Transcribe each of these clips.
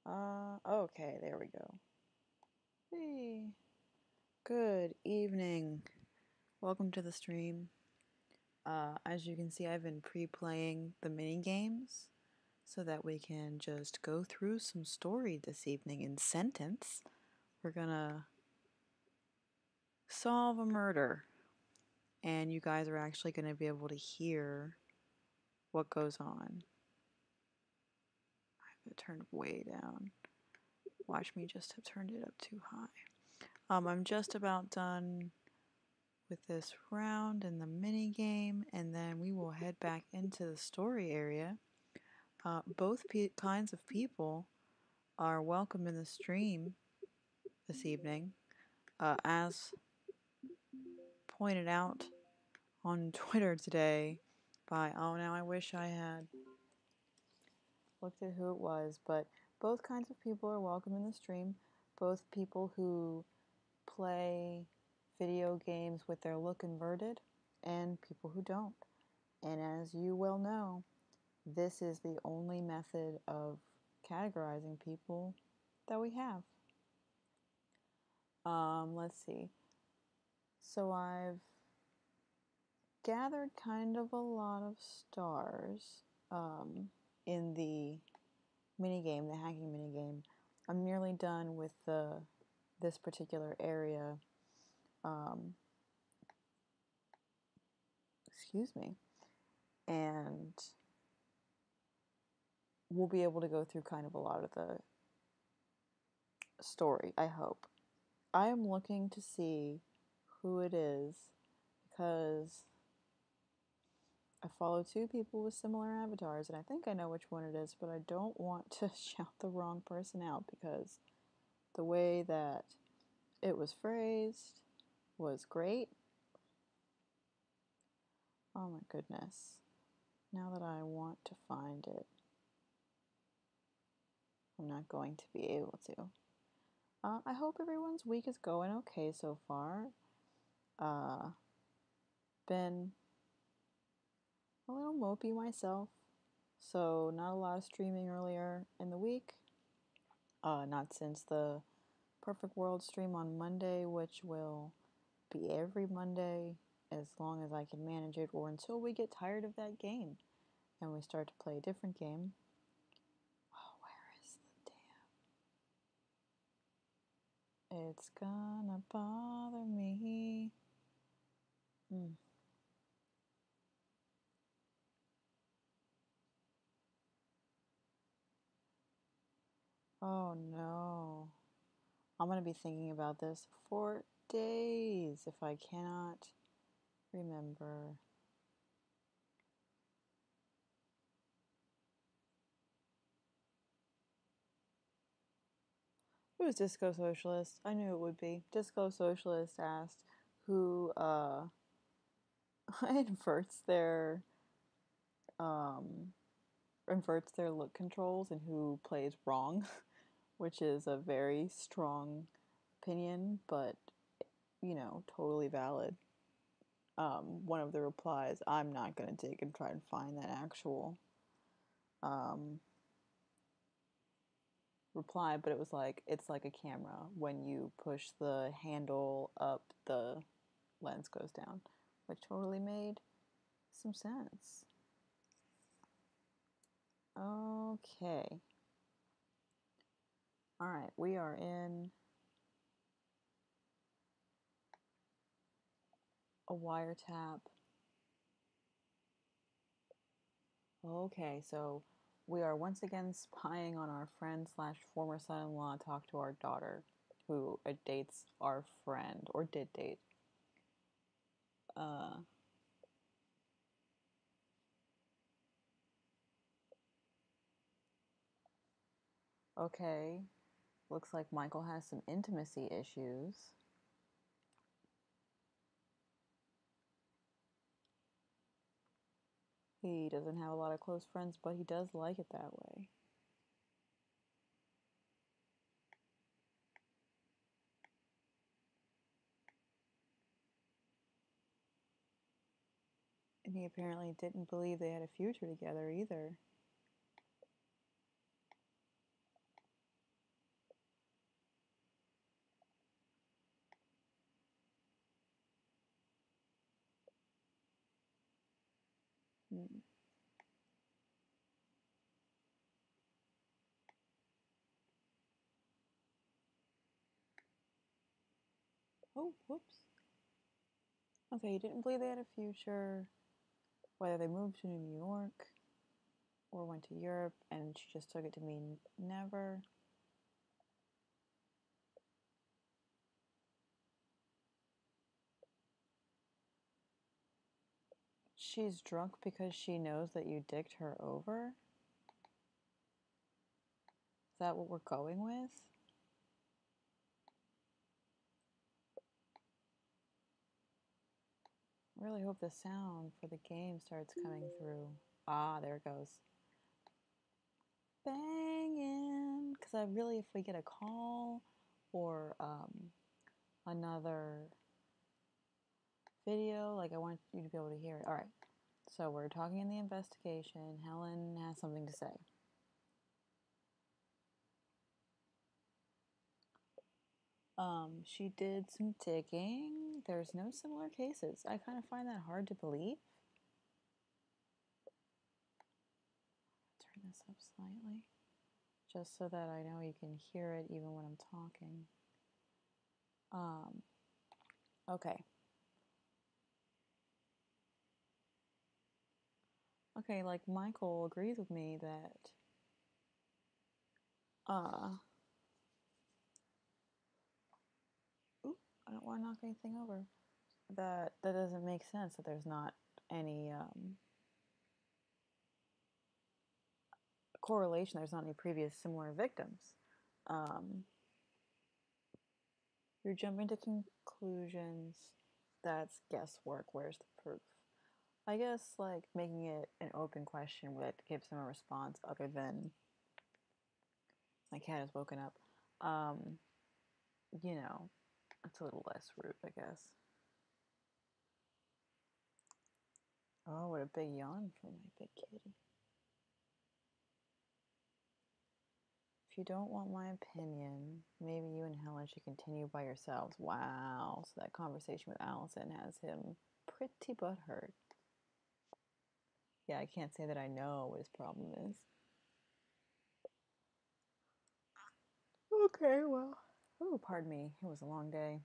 Okay, there we go. Hey, good evening. Welcome to the stream. As you can see, I've been pre-playing the mini games so that we can just go through some story this evening in sentence. We're gonna solve a murder, and you guys are actually gonna be able to hear what goes on. I have it turned way down. Watch me just have turned it up too high. I'm just about done with this round and the mini game, and then we will head back into the story area. Both kinds of people are welcome in the stream this evening. As pointed out on Twitter today by, oh, now I wish I had looked at who it was, but both kinds of people are welcome in the stream. Both people who play video games with their look inverted and people who don't. And as you well know, this is the only method of categorizing people that we have. Let's see. So I've gathered kind of a lot of stars in the minigame, the hacking minigame. I'm nearly done with this particular area. Excuse me. And we'll be able to go through kind of a lot of the story, I hope. I am looking to see who it is because I follow two people with similar avatars and I think I know which one it is, but I don't want to shout the wrong person out because the way that it was phrased was great. Oh my goodness. Now that I want to find it, I'm not going to be able to. I hope everyone's week is going okay so far. Been a little mopey myself, so not a lot of streaming earlier in the week. Not since the Perfect World stream on Monday, which will be every Monday as long as I can manage it, or until we get tired of that game and we start to play a different game. Oh, where is the damn? It's gonna bother me. Oh no. I'm gonna be thinking about this for days if I cannot remember. It was Disco Socialist. I knew it would be. Disco Socialist asked who inverts their look controls and who plays wrong, which is a very strong opinion, but totally valid. One of the replies, I'm not gonna dig and try and find that actual reply, but it was like, it's like a camera. When you push the handle up, the lens goes down, which totally made some sense. Okay. Alright, we are in a wiretap. Okay, so we are once again spying on our friend slash former son-in-law talk to our daughter, who dates our friend, or did date. Okay, looks like Michael has some intimacy issues. He doesn't have a lot of close friends, but he does like it that way. And he apparently didn't believe they had a future together either. Oh, whoops. Okay, you didn't believe they had a future, whether they moved to New York or went to Europe, and she just took it to mean never. She's drunk because she knows that you dicked her over? Is that what we're going with? I really hope the sound for the game starts coming through. Ah, there it goes. Banging! Because I really, if we get a call or another video, like I want you to be able to hear it. All right, so we're talking in the investigation. Helen has something to say. She did some digging. There's no similar cases. I kind of find that hard to believe. Turn this up slightly, just so that I know you can hear it even when I'm talking. Okay. Okay, like Michael agrees with me that ooh, I don't want to knock anything over. That doesn't make sense, that there's not any correlation, there's not any previous similar victims. You're jumping to conclusions. That's guesswork. Where's the proof? I guess like making it an open question that gives them a response other than my cat has woken up. You know, it's a little less rude, I guess. Oh, what a big yawn for my big kitty. If you don't want my opinion, maybe you and Helen should continue by yourselves. Wow. So that conversation with Allison has him pretty butthurt. Yeah, I can't say that I know what his problem is. Okay, well. Oh, pardon me. It was a long day.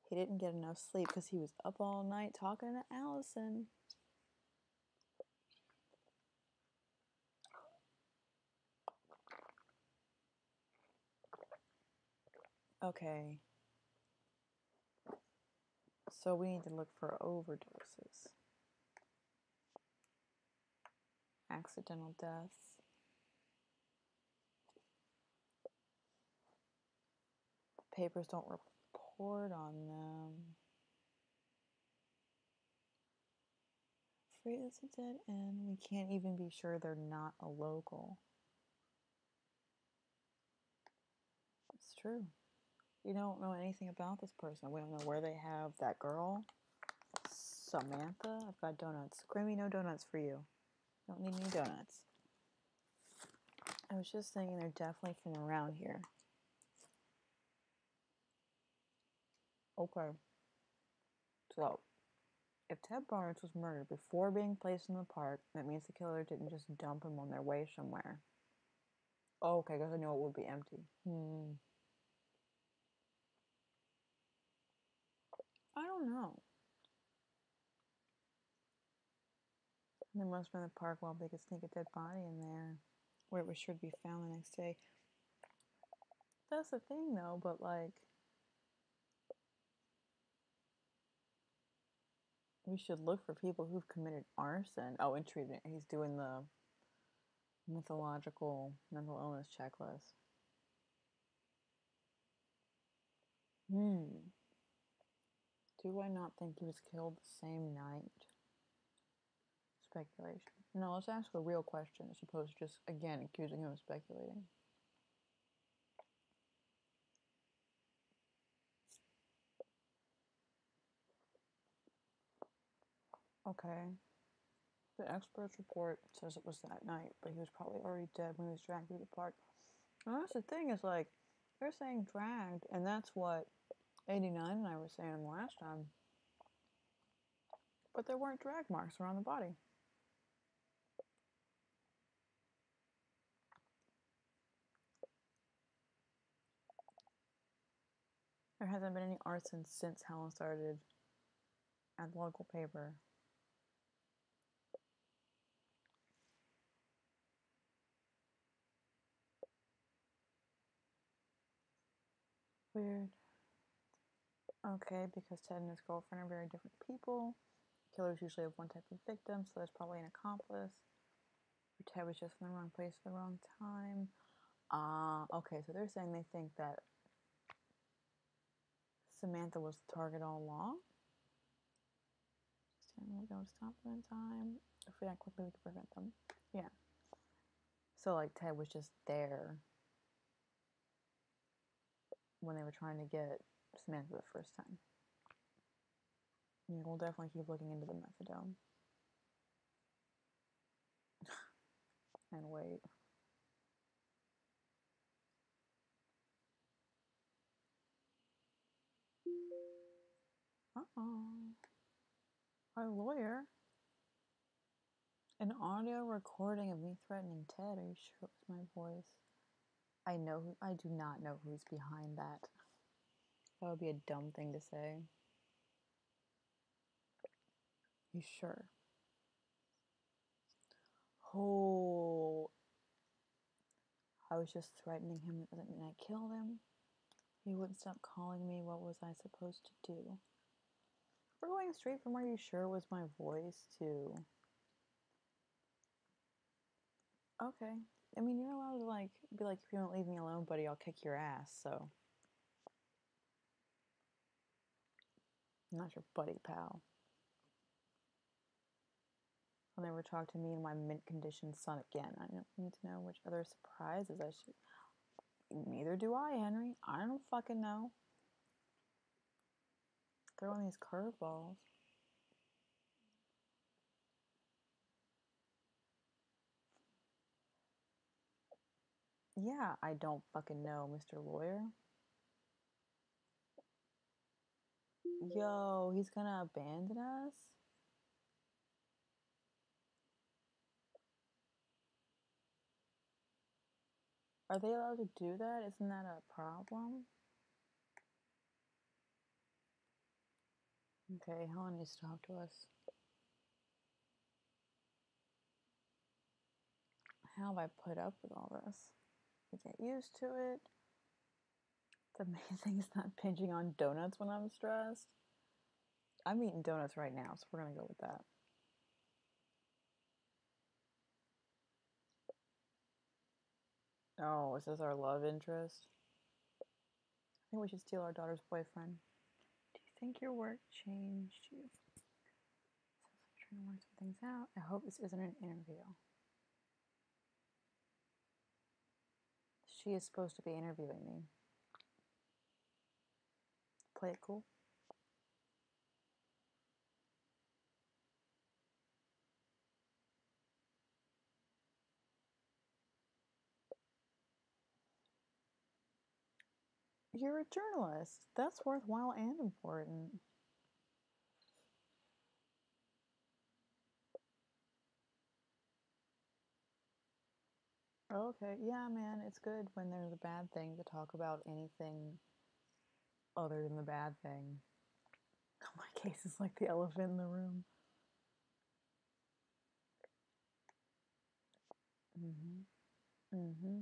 He didn't get enough sleep because he was up all night talking to Allison. Okay. So we need to look for overdoses. Accidental deaths. Papers don't report on them. Afraid it's a dead end. We can't even be sure they're not a local. It's true. We don't know anything about this person. We don't know where they have that girl. Samantha, I've got donuts. Grammy, no donuts for you. Don't need any donuts. I was just thinking they're definitely from around here. Okay. So, if Ted Barnes was murdered before being placed in the park, that means the killer didn't just dump him on their way somewhere. Oh, okay, because I know it would be empty. I don't know. They must have been in the park while they could sneak a dead body in there, where it was sure to be found the next day. That's the thing, though, but like, we should look for people who've committed arson. Oh, and treatment. He's doing the mythological mental illness checklist. Do I not think he was killed the same night? Speculation. No, let's ask a real question as opposed to just, again, accusing him of speculating. Okay. The expert's report says it was that night, but he was probably already dead when he was dragged through the park. And that's the thing, is like, they're saying dragged, and that's what 89 and I were saying last time. But there weren't drag marks around the body. There hasn't been any arson since Helen started at the local paper. Weird. Okay, because Ted and his girlfriend are very different people. Killers usually have one type of victim, so there's probably an accomplice. Or Ted was just in the wrong place at the wrong time. Okay, so they're saying they think that Samantha was the target all along. We're going to stop them in time. If we act quickly, we can prevent them. Yeah. So, like, Ted was just there when they were trying to get Samantha the first time. Yeah, we'll definitely keep looking into the methadone. And wait. Uh-oh. Our lawyer. An audio recording of me threatening Ted. Are you sure it was my voice? I do not know who's behind that. That would be a dumb thing to say. You sure? Oh, I was just threatening him. That doesn't mean I killed him. He wouldn't stop calling me. What was I supposed to do? We're going straight from "Are you sure it was my voice" to... Okay. I mean, you're allowed to, like, be like, if you don't leave me alone, buddy, I'll kick your ass, so... I'm not your buddy, pal. I'll never talk to me and my mint-conditioned son again. I don't need to know which other surprises I should... Neither do I, Henry. I don't fucking know. Throwing these curveballs. Yeah, I don't fucking know, Mr. Lawyer. Yo, he's gonna abandon us? Are they allowed to do that? Isn't that a problem? Okay, Helen needs to talk to us. How have I put up with all this? I get used to it. The main thing is not binging on donuts when I'm stressed. I'm eating donuts right now, so we're gonna go with that. Oh, is this our love interest? I think we should steal our daughter's boyfriend. Do you think your work changed you? Sounds like trying to work some things out. I hope this isn't an interview. She is supposed to be interviewing me. Play it cool. You're a journalist. That's worthwhile and important. Okay, yeah, man, it's good when there's a bad thing to talk about anything other than the bad thing. My case is like the elephant in the room. Mm-hmm.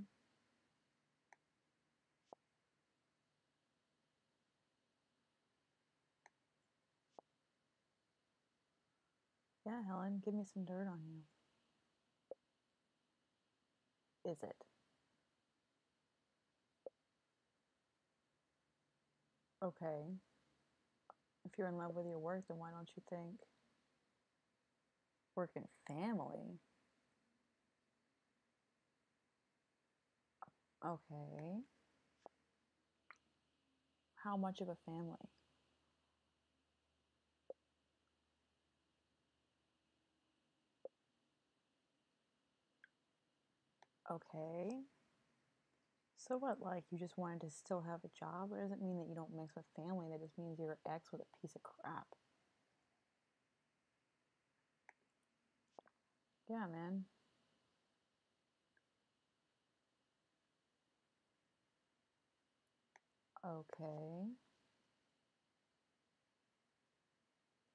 Yeah, Helen, give me some dirt on you. Is it? Okay. If you're in love with your work, then why don't you think work and family? Okay. How much of a family? Okay. So what, like, you just wanted to still have a job? That doesn't mean that you don't mix with family. That just means you're ex with a piece of crap. Yeah, man. Okay.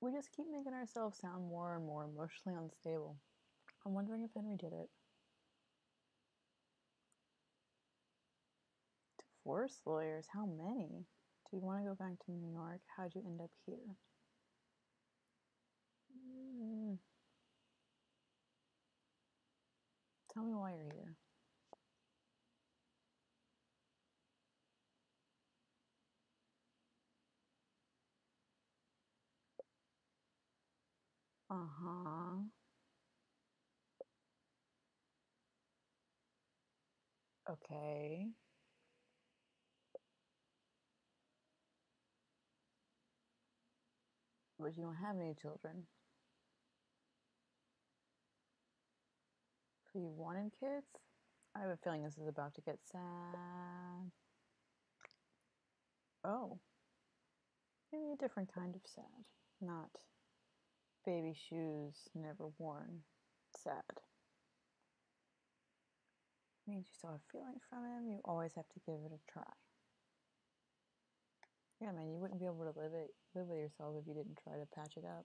We just keep making ourselves sound more and more emotionally unstable. I'm wondering if Henry did it. Divorce lawyers? How many? Do you want to go back to New York? How'd you end up here? Tell me why you're here. Uh-huh. Okay. But you don't have any children. So you wanted kids? I have a feeling this is about to get sad. Oh. Maybe a different kind of sad. Not baby shoes never worn sad. Means you still have feelings from him. You always have to give it a try. Yeah, man, you wouldn't be able to live with yourself if you didn't try to patch it up.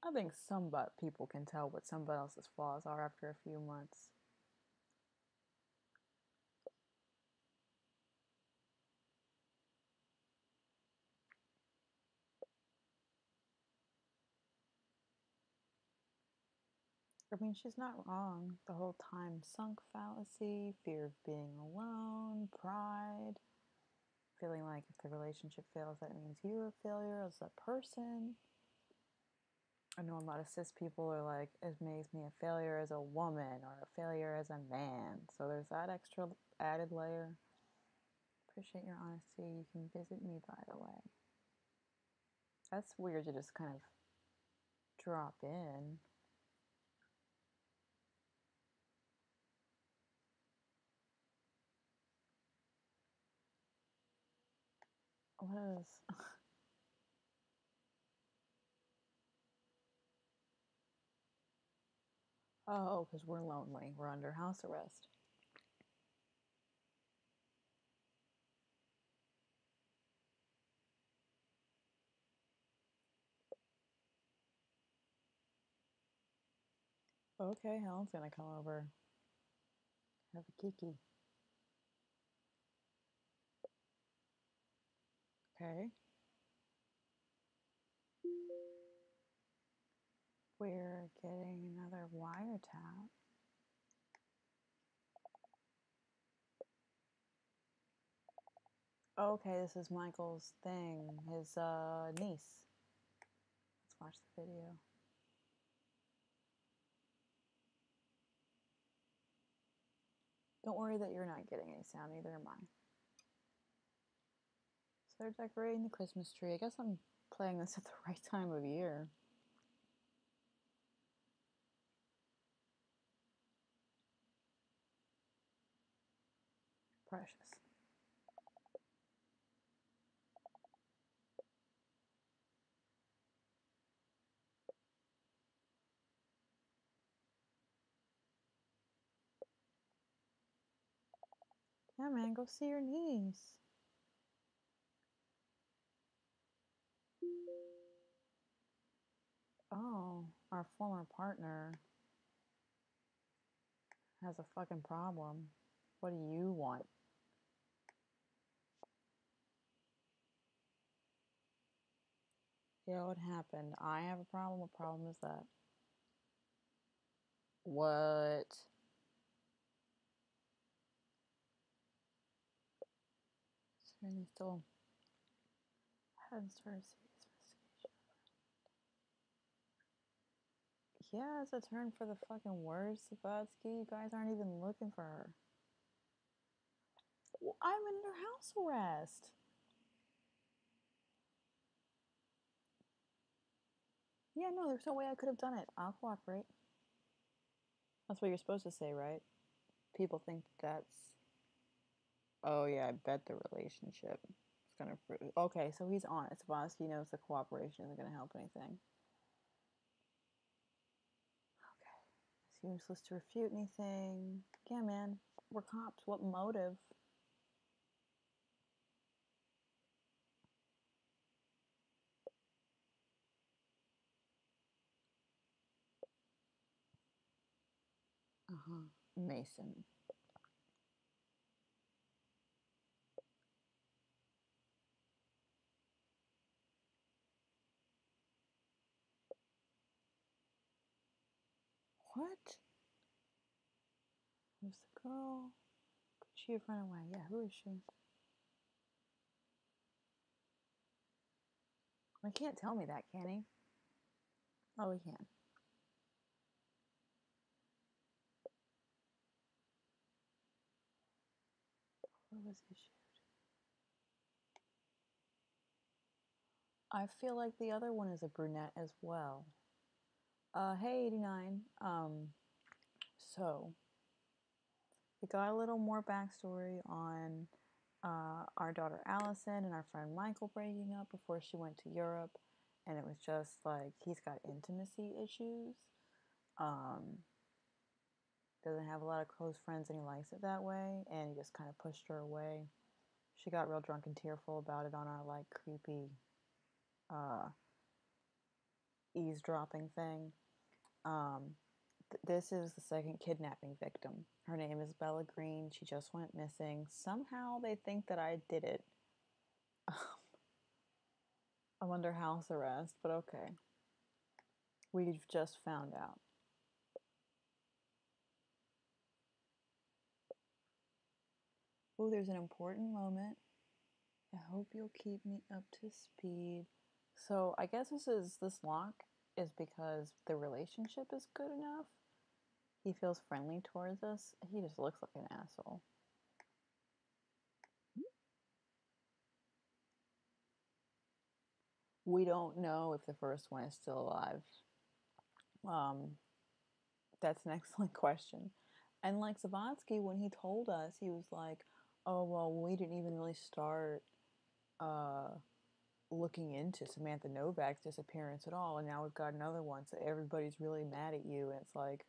I think some people can tell what somebody else's flaws are after a few months. I mean, she's not wrong. The whole time sunk fallacy, fear of being alone, pride, feeling like if the relationship fails, that means you're a failure as a person. I know a lot of cis people are like, it makes me a failure as a woman or a failure as a man. So there's that extra added layer. Appreciate your honesty. You can visit me, by the way. That's weird to just kind of drop in. What is... Oh, because we're lonely. We're under house arrest. Okay, Helen's gonna come over. Have a kiki. Okay. We're getting another wiretap. Okay, this is Michael's thing. His niece. Let's watch the video. Don't worry that you're not getting any sound, neither am I. So they're decorating the Christmas tree. I guess I'm playing this at the right time of year. Precious. Yeah, man, go see your niece. Oh, our former partner has a fucking problem. What do you want? Yeah, what happened? I have a problem. What problem is that? What? Certainly still hadn't started a serious investigation. Yeah, it's a turn for the fucking worse, Sabatsky. You guys aren't even looking for her. Well, I'm under house arrest. Yeah, no, there's no way I could have done it. I'll cooperate. That's what you're supposed to say, right? People think that's Oh yeah, I bet the relationship is gonna prove. Okay, so he's honest. Savosky knows the cooperation isn't gonna help anything. Okay, it's useless to refute anything. Yeah, man, we're cops. What motive? Mason. What? Who's the girl? Could she have run away? Yeah, who is she? He can't tell me that, can he? Oh, he can. What was issued? I feel like the other one is a brunette as well. Hey, 89. So we got a little more backstory on our daughter Allison and our friend Michael breaking up before she went to Europe, and it was just like he's got intimacy issues. Doesn't have a lot of close friends, and he likes it that way, and he just kind of pushed her away. She got real drunk and tearful about it on our like creepy eavesdropping thing. This is the second kidnapping victim. Her name is Bella Green. She just went missing. Somehow they think that I did it. I'm under house arrest, but okay. We've just found out. Oh, there's an important moment. I hope you'll keep me up to speed. So I guess this lock is because the relationship is good enough. He feels friendly towards us. He just looks like an asshole. We don't know if the first one is still alive. Um, that's an excellent question. And like Zavadsky, when he told us, he was like, "Oh well, we didn't even really start looking into Samantha Novak's disappearance at all, and now we've got another one. So everybody's really mad at you." And it's like,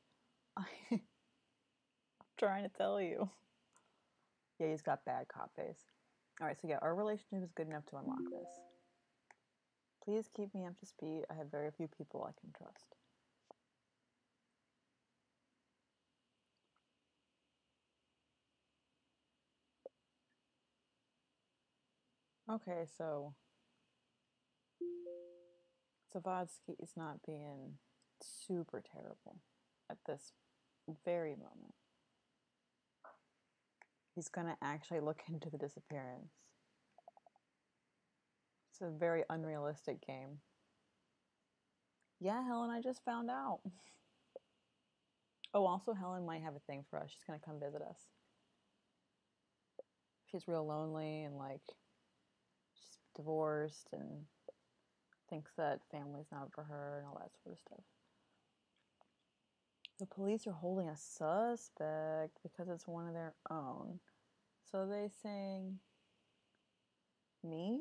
I'm trying to tell you. Yeah, he's got bad cop face. All right, so yeah, our relationship is good enough to unlock this. Please keep me up to speed. I have very few people I can trust. Okay, so Zavadsky is not being super terrible at this very moment. He's going to actually look into the disappearance. It's a very unrealistic game. Yeah, Helen, I just found out. Oh, also, Helen might have a thing for us. She's going to come visit us. She's real lonely and like she's divorced and thinks that family's not for her and all that sort of stuff. The police are holding a suspect because it's one of their own. So they saying, me?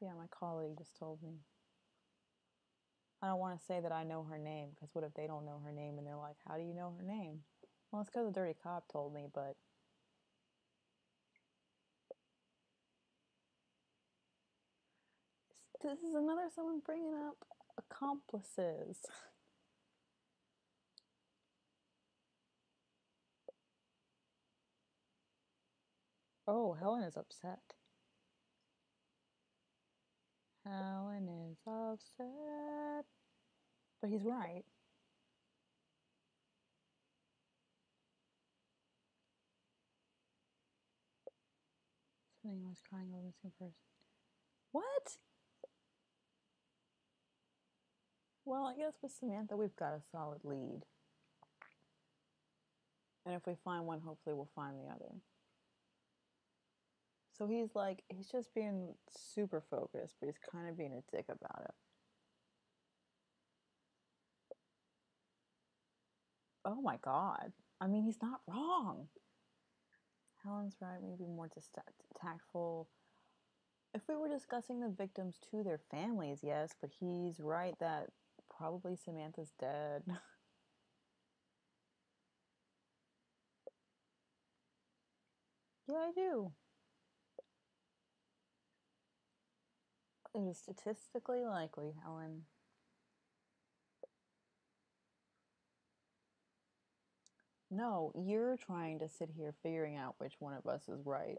Yeah, my colleague just told me. I don't want to say that I know her name because what if they don't know her name and they're like, how do you know her name? Well, it's because a dirty cop told me, but this is another someone bringing up accomplices. Oh, Helen is upset. Helen is upset. But he's right. Something was crying over missing person. What? Well, I guess with Samantha, we've got a solid lead. And if we find one, hopefully we'll find the other. So he's like, he's just being super focused, but he's kind of being a dick about it. Oh my God. I mean, he's not wrong. Helen's right, maybe more tactful. If we were discussing the victims to their families, yes, but he's right that probably Samantha's dead. Yeah, I do. It is statistically likely, Helen. No, you're trying to sit here figuring out which one of us is right.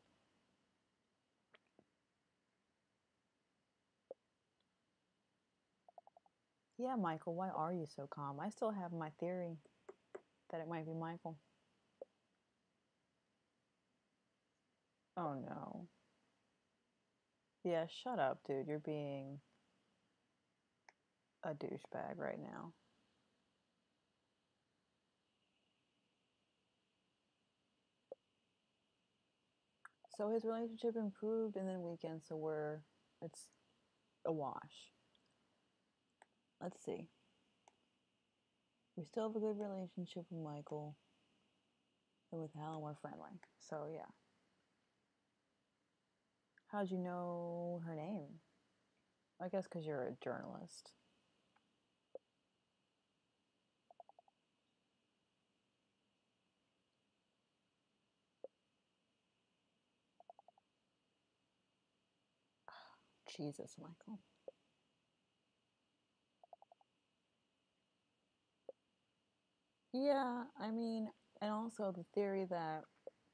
Yeah, Michael, why are you so calm? I still have my theory that it might be Michael. Oh no. Yeah, shut up, dude. You're being a douchebag right now. So his relationship improved and then weakened, so it's a wash. Let's see. We still have a good relationship with Michael, and with Helen we're friendly. So yeah. How'd you know her name? I guess because you're a journalist. Jesus, Michael. Yeah, I mean, and also the theory that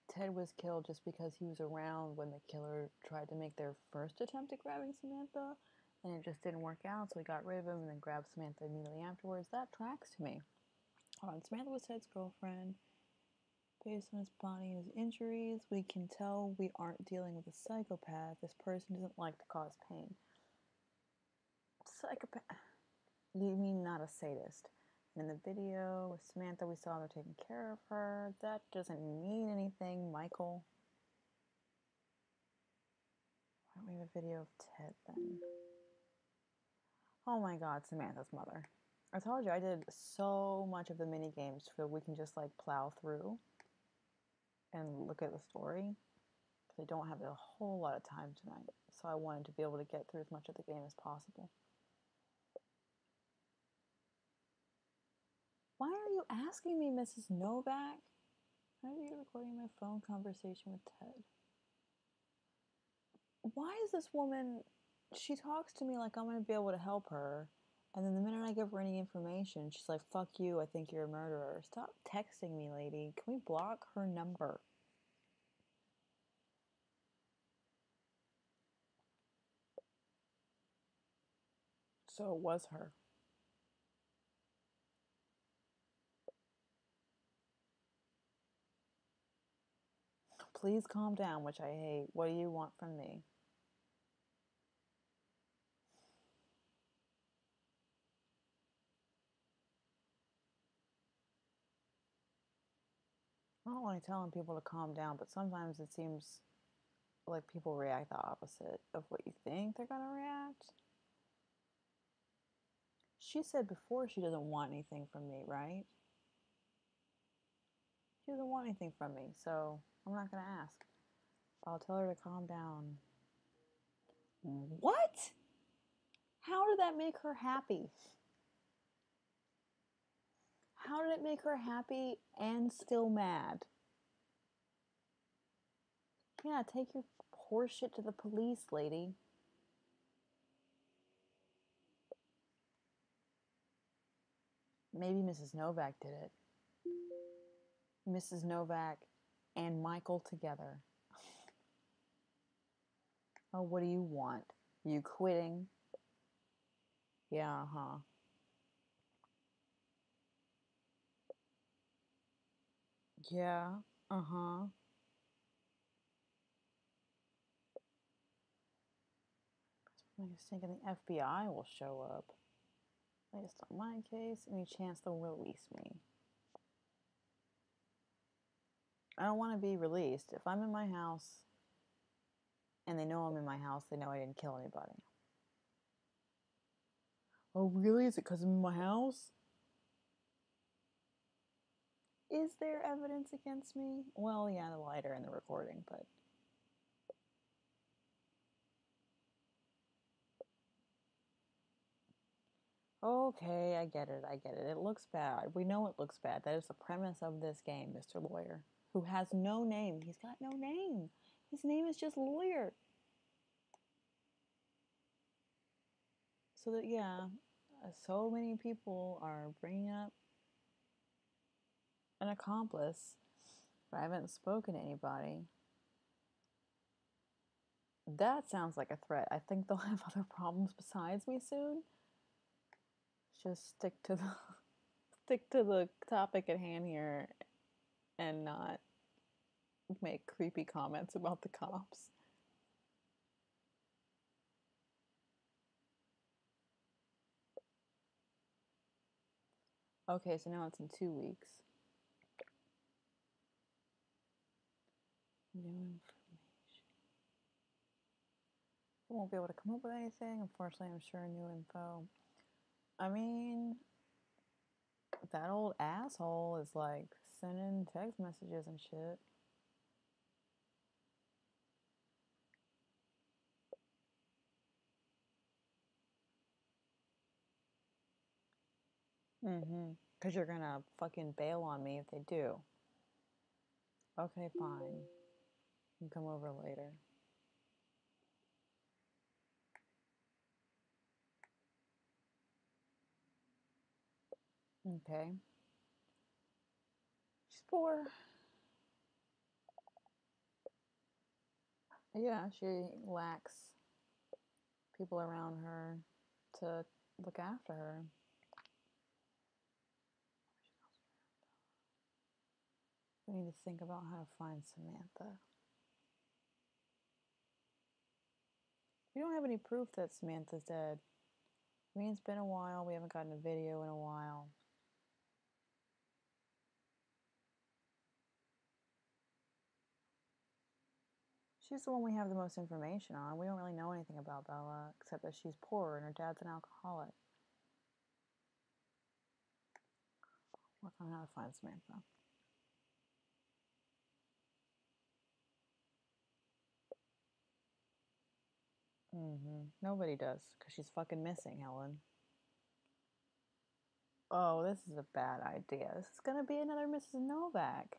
Ted was killed just because he was around when the killer tried to make their first attempt at grabbing Samantha, and it just didn't work out, so he got rid of him and then grabbed Samantha immediately afterwards. That tracks to me. Hold on, Samantha was Ted's girlfriend. Based on his body and his injuries, we can tell we aren't dealing with a psychopath. This person doesn't like to cause pain. Psychopath. You mean not a sadist? In the video with Samantha, we saw they're taking care of her. That doesn't mean anything, Michael. Why don't we have a video of Ted then? Oh my god, Samantha's mother. I told you I did so much of the mini games so we can just like plow through and look at the story. Because I don't have a whole lot of time tonight, so I wanted to be able to get through as much of the game as possible. Why are you asking me, Mrs. Novak? How are you recording my phone conversation with Ted? Why is this woman... She talks to me like I'm going to be able to help her, and then the minute I give her any information, she's like, fuck you, I think you're a murderer. Stop texting me, lady. Can we block her number? So it was her. Please calm down, which I hate. What do you want from me? I don't like telling people to calm down, but sometimes it seems like people react the opposite of what you think they're gonna react. She said before she doesn't want anything from me, right? She doesn't want anything from me, so I'm not gonna ask. I'll tell her to calm down. What? How did that make her happy? How did it make her happy and still mad? Yeah, take your horse shit to the police, lady. Maybe Mrs. Novak did it. Mrs. Novak and Michael together. Oh, what do you want? You quitting? Yeah, huh. Yeah, uh-huh. I was thinking the FBI will show up. Latest on my case, any chance they'll release me? I don't want to be released. If I'm in my house and they know I'm in my house, they know I didn't kill anybody. Oh, really? Is it because I'm in my house? Is there evidence against me? Well, yeah, the lighter and the recording, but... Okay, I get it, I get it. It looks bad. We know it looks bad. That is the premise of this game, Mr. Lawyer, who has no name. He's got no name. His name is just Lawyer. So that, yeah, so many people are bringing up an accomplice, but I haven't spoken to anybody. That sounds like a threat. I think they'll have other problems besides me soon. Just stick to the topic at hand here and not make creepy comments about the cops. Okay, so now it's in 2 weeks. New information. I won't be able to come up with anything. Unfortunately, I'm sure new info. I mean, that old asshole is like sending text messages and shit. Because you're gonna fucking bail on me if they do. Okay, fine. You can come over later. Okay. She's poor. Yeah, she lacks people around her to look after her. We need to think about how to find Samantha. We don't have any proof that Samantha's dead. I mean, it's been a while. We haven't gotten a video in a while. She's the one we have the most information on. We don't really know anything about Bella, except that she's poor and her dad's an alcoholic. Work on how to find Samantha. Nobody does, because she's fucking missing, Helen. Oh, this is a bad idea. This is gonna be another Mrs. Novak.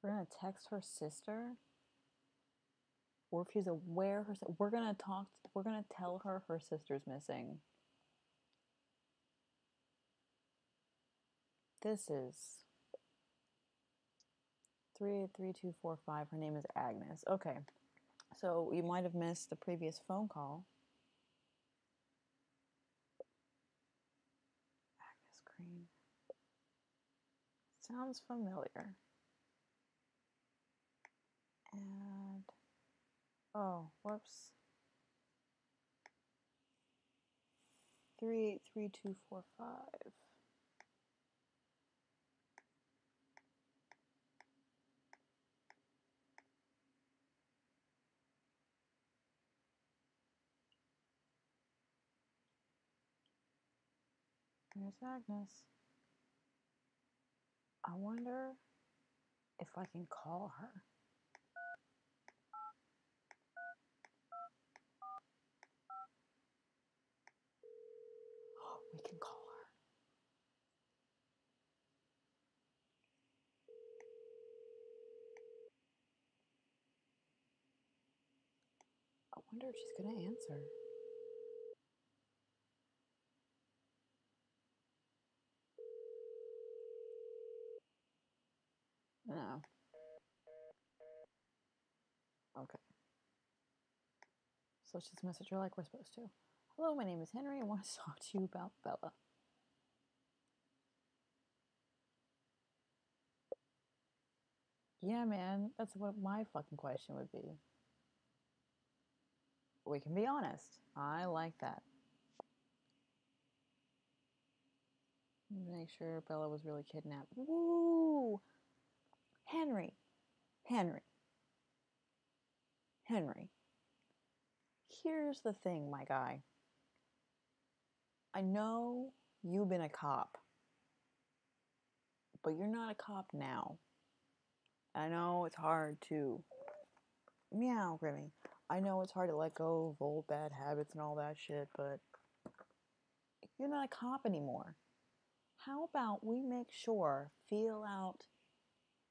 We're gonna text her sister? Or if she's aware we're gonna tell her her sister's missing. This is 383245. Her name is Agnes. Okay. So you might have missed the previous phone call. Agnes Green. Sounds familiar. And oh, whoops. 383245. There's Agnes. I wonder if I can call her. We can call her. I wonder if she's gonna answer. No. Okay. So let's just message her like we're supposed to. Hello, my name is Henry. I want to talk to you about Bella. Yeah, man. That's what my fucking question would be. We can be honest. I like that. Make sure Bella was really kidnapped. Woo! Henry. Here's the thing, my guy. I know you've been a cop. but you're not a cop now. I know it's hard to meow, Grimmy. I know it's hard to let go of old bad habits and all that shit, but you're not a cop anymore. How about we make sure, feel out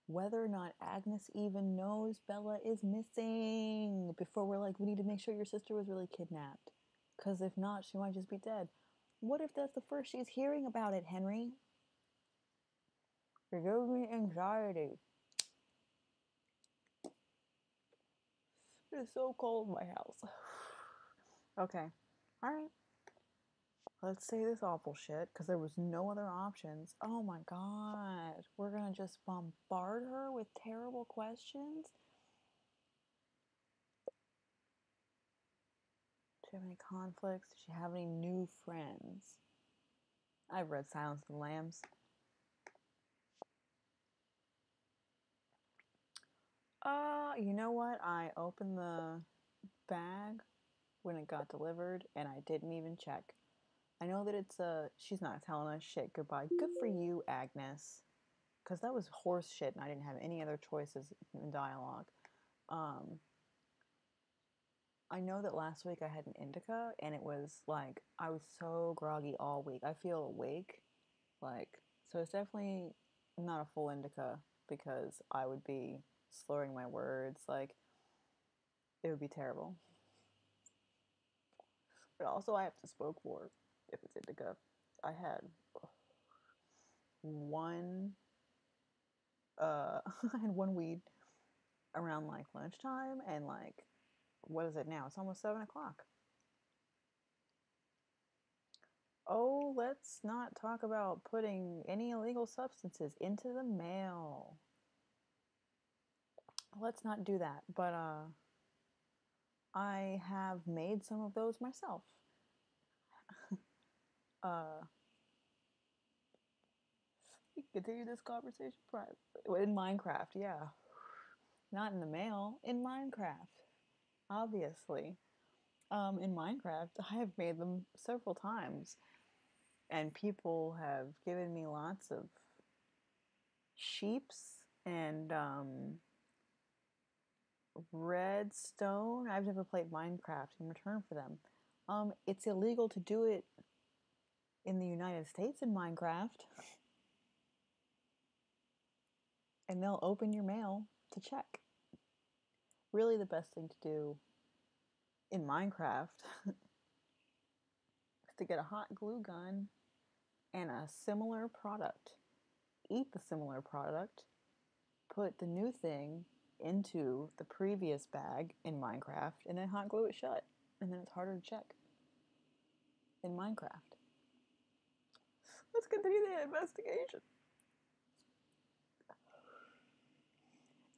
whether or not Agnes even knows Bella is missing before we're like, we need to make sure your sister was really kidnapped. Because if not, she might just be dead. What if that's the first she's hearing about it, Henry? You're giving me anxiety. It's so cold in my house. Okay. Alright. Let's say this awful shit, because there was no other options. Oh my god. We're gonna just bombard her with terrible questions? Did she have any conflicts? Did she have any new friends? I've read Silence of the Lambs. You know what? I opened the bag when it got delivered, and I didn't even check. I know that it's she's not telling us shit goodbye. Good for you, Agnes. Because that was horse shit, and I didn't have any other choices in dialogue. I know that last week I had an indica, and it was like, I was so groggy all week. I feel awake. Like, so it's definitely not a full indica, because I would be slurring my words. Like, it would be terrible. But also, I have to smoke more if it's indica. I had one, I had one weed around like lunchtime, and like, what is it now? It's almost 7 o'clock. Oh, let's not talk about putting any illegal substances into the mail. Let's not do that. But I have made some of those myself. We can continue this conversation privately. In Minecraft, yeah. Not in the mail, in Minecraft. Obviously. In Minecraft, I have made them several times. And people have given me lots of sheeps and redstone. I've never played Minecraft in return for them. It's illegal to do it in the United States in Minecraft. And they'll open your mail to check. Really, the best thing to do in Minecraft is to get a hot glue gun and a similar product. Eat the similar product, put the new thing into the previous bag in Minecraft, and then hot glue it shut. And then it's harder to check in Minecraft. Let's continue the investigation.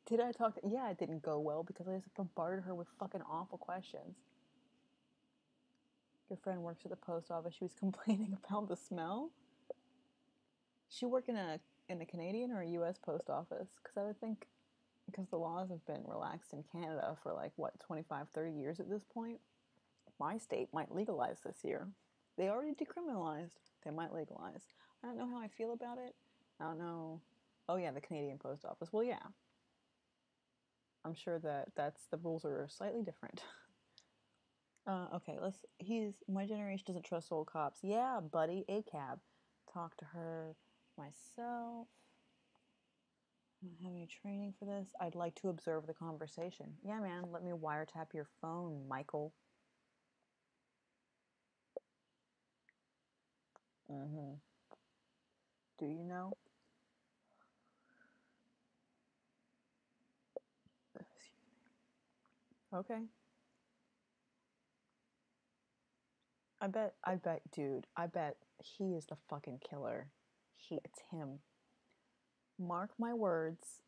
Did I talk to... Yeah, it didn't go well because I just bombarded her with fucking awful questions. Your friend works at the post office. She was complaining about the smell. She work in a Canadian or a U.S. post office? Because I would think, because the laws have been relaxed in Canada for like, what, 25, 30 years at this point? My state might legalize this year. They already decriminalized. They might legalize. I don't know how I feel about it. I don't know. Oh yeah, the Canadian post office. Well, yeah. I'm sure that the rules are slightly different. Okay, my generation doesn't trust old cops. Yeah, buddy, a cab. Talk to her myself. I don't have any training for this. I'd like to observe the conversation. Yeah, man, let me wiretap your phone, Michael. Mm-hmm. Do you know? Okay. I bet, dude, I bet he is the fucking killer. It's him. Mark my words.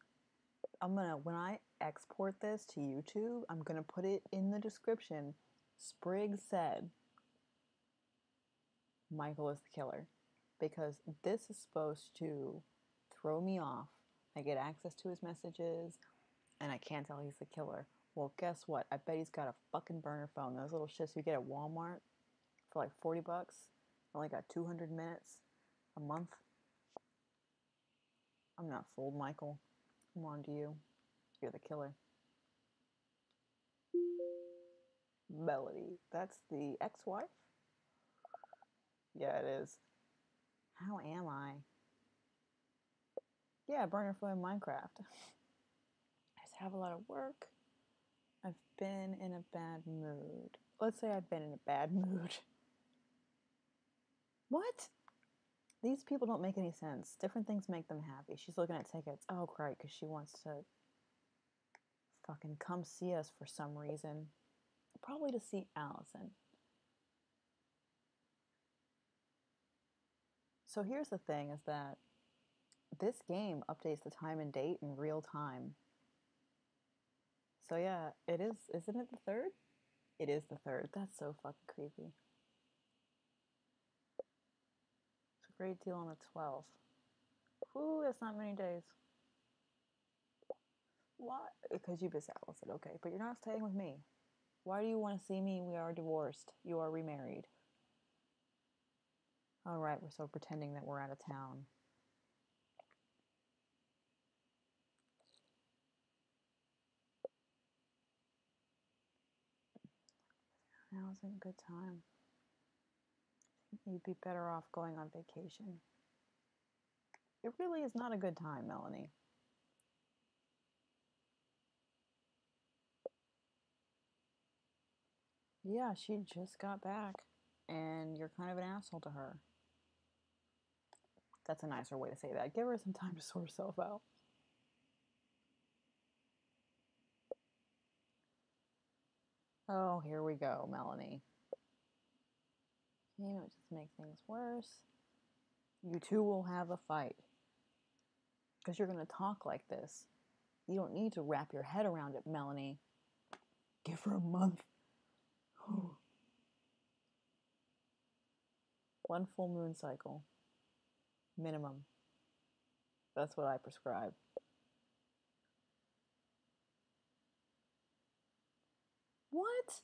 When I export this to YouTube, I'm gonna put it in the description. Sprigg said Michael is the killer. Because this is supposed to throw me off. I get access to his messages, and I can't tell he's the killer. Well, guess what? I bet he's got a fucking burner phone. Those little shits you get at Walmart for like $40. Only got 200 minutes a month. I'm not fooled, Michael. I'm on to you. You're the killer. Melody. That's the ex-wife? Yeah, it is. How am I? Yeah, burner phone Minecraft. I just have a lot of work. I've been in a bad mood. Let's say I've been in a bad mood. What? These people don't make any sense. Different things make them happy. She's looking at tickets. Oh, great, because she wants to fucking come see us for some reason. Probably to see Allison. So here's the thing, is that this game updates the time and date in real time. So yeah, it is. Isn't it the 3rd? It is the 3rd. That's so fucking creepy. It's a great deal on the 12th. Whew, that's not many days. Why? Because you miss Allison, okay. But you're not staying with me. Why do you want to see me? We are divorced. You are remarried. All right, we're still pretending that we're out of town. Now isn't a good time. You'd be better off going on vacation. It really is not a good time, Melanie. Yeah, she just got back, and you're kind of an asshole to her. That's a nicer way to say that. Give her some time to sort herself out. Oh, here we go, Melanie. You know, just make things worse. You two will have a fight. Because you're going to talk like this. You don't need to wrap your head around it, Melanie. Give her a month. One full moon cycle. Minimum. That's what I prescribe. What?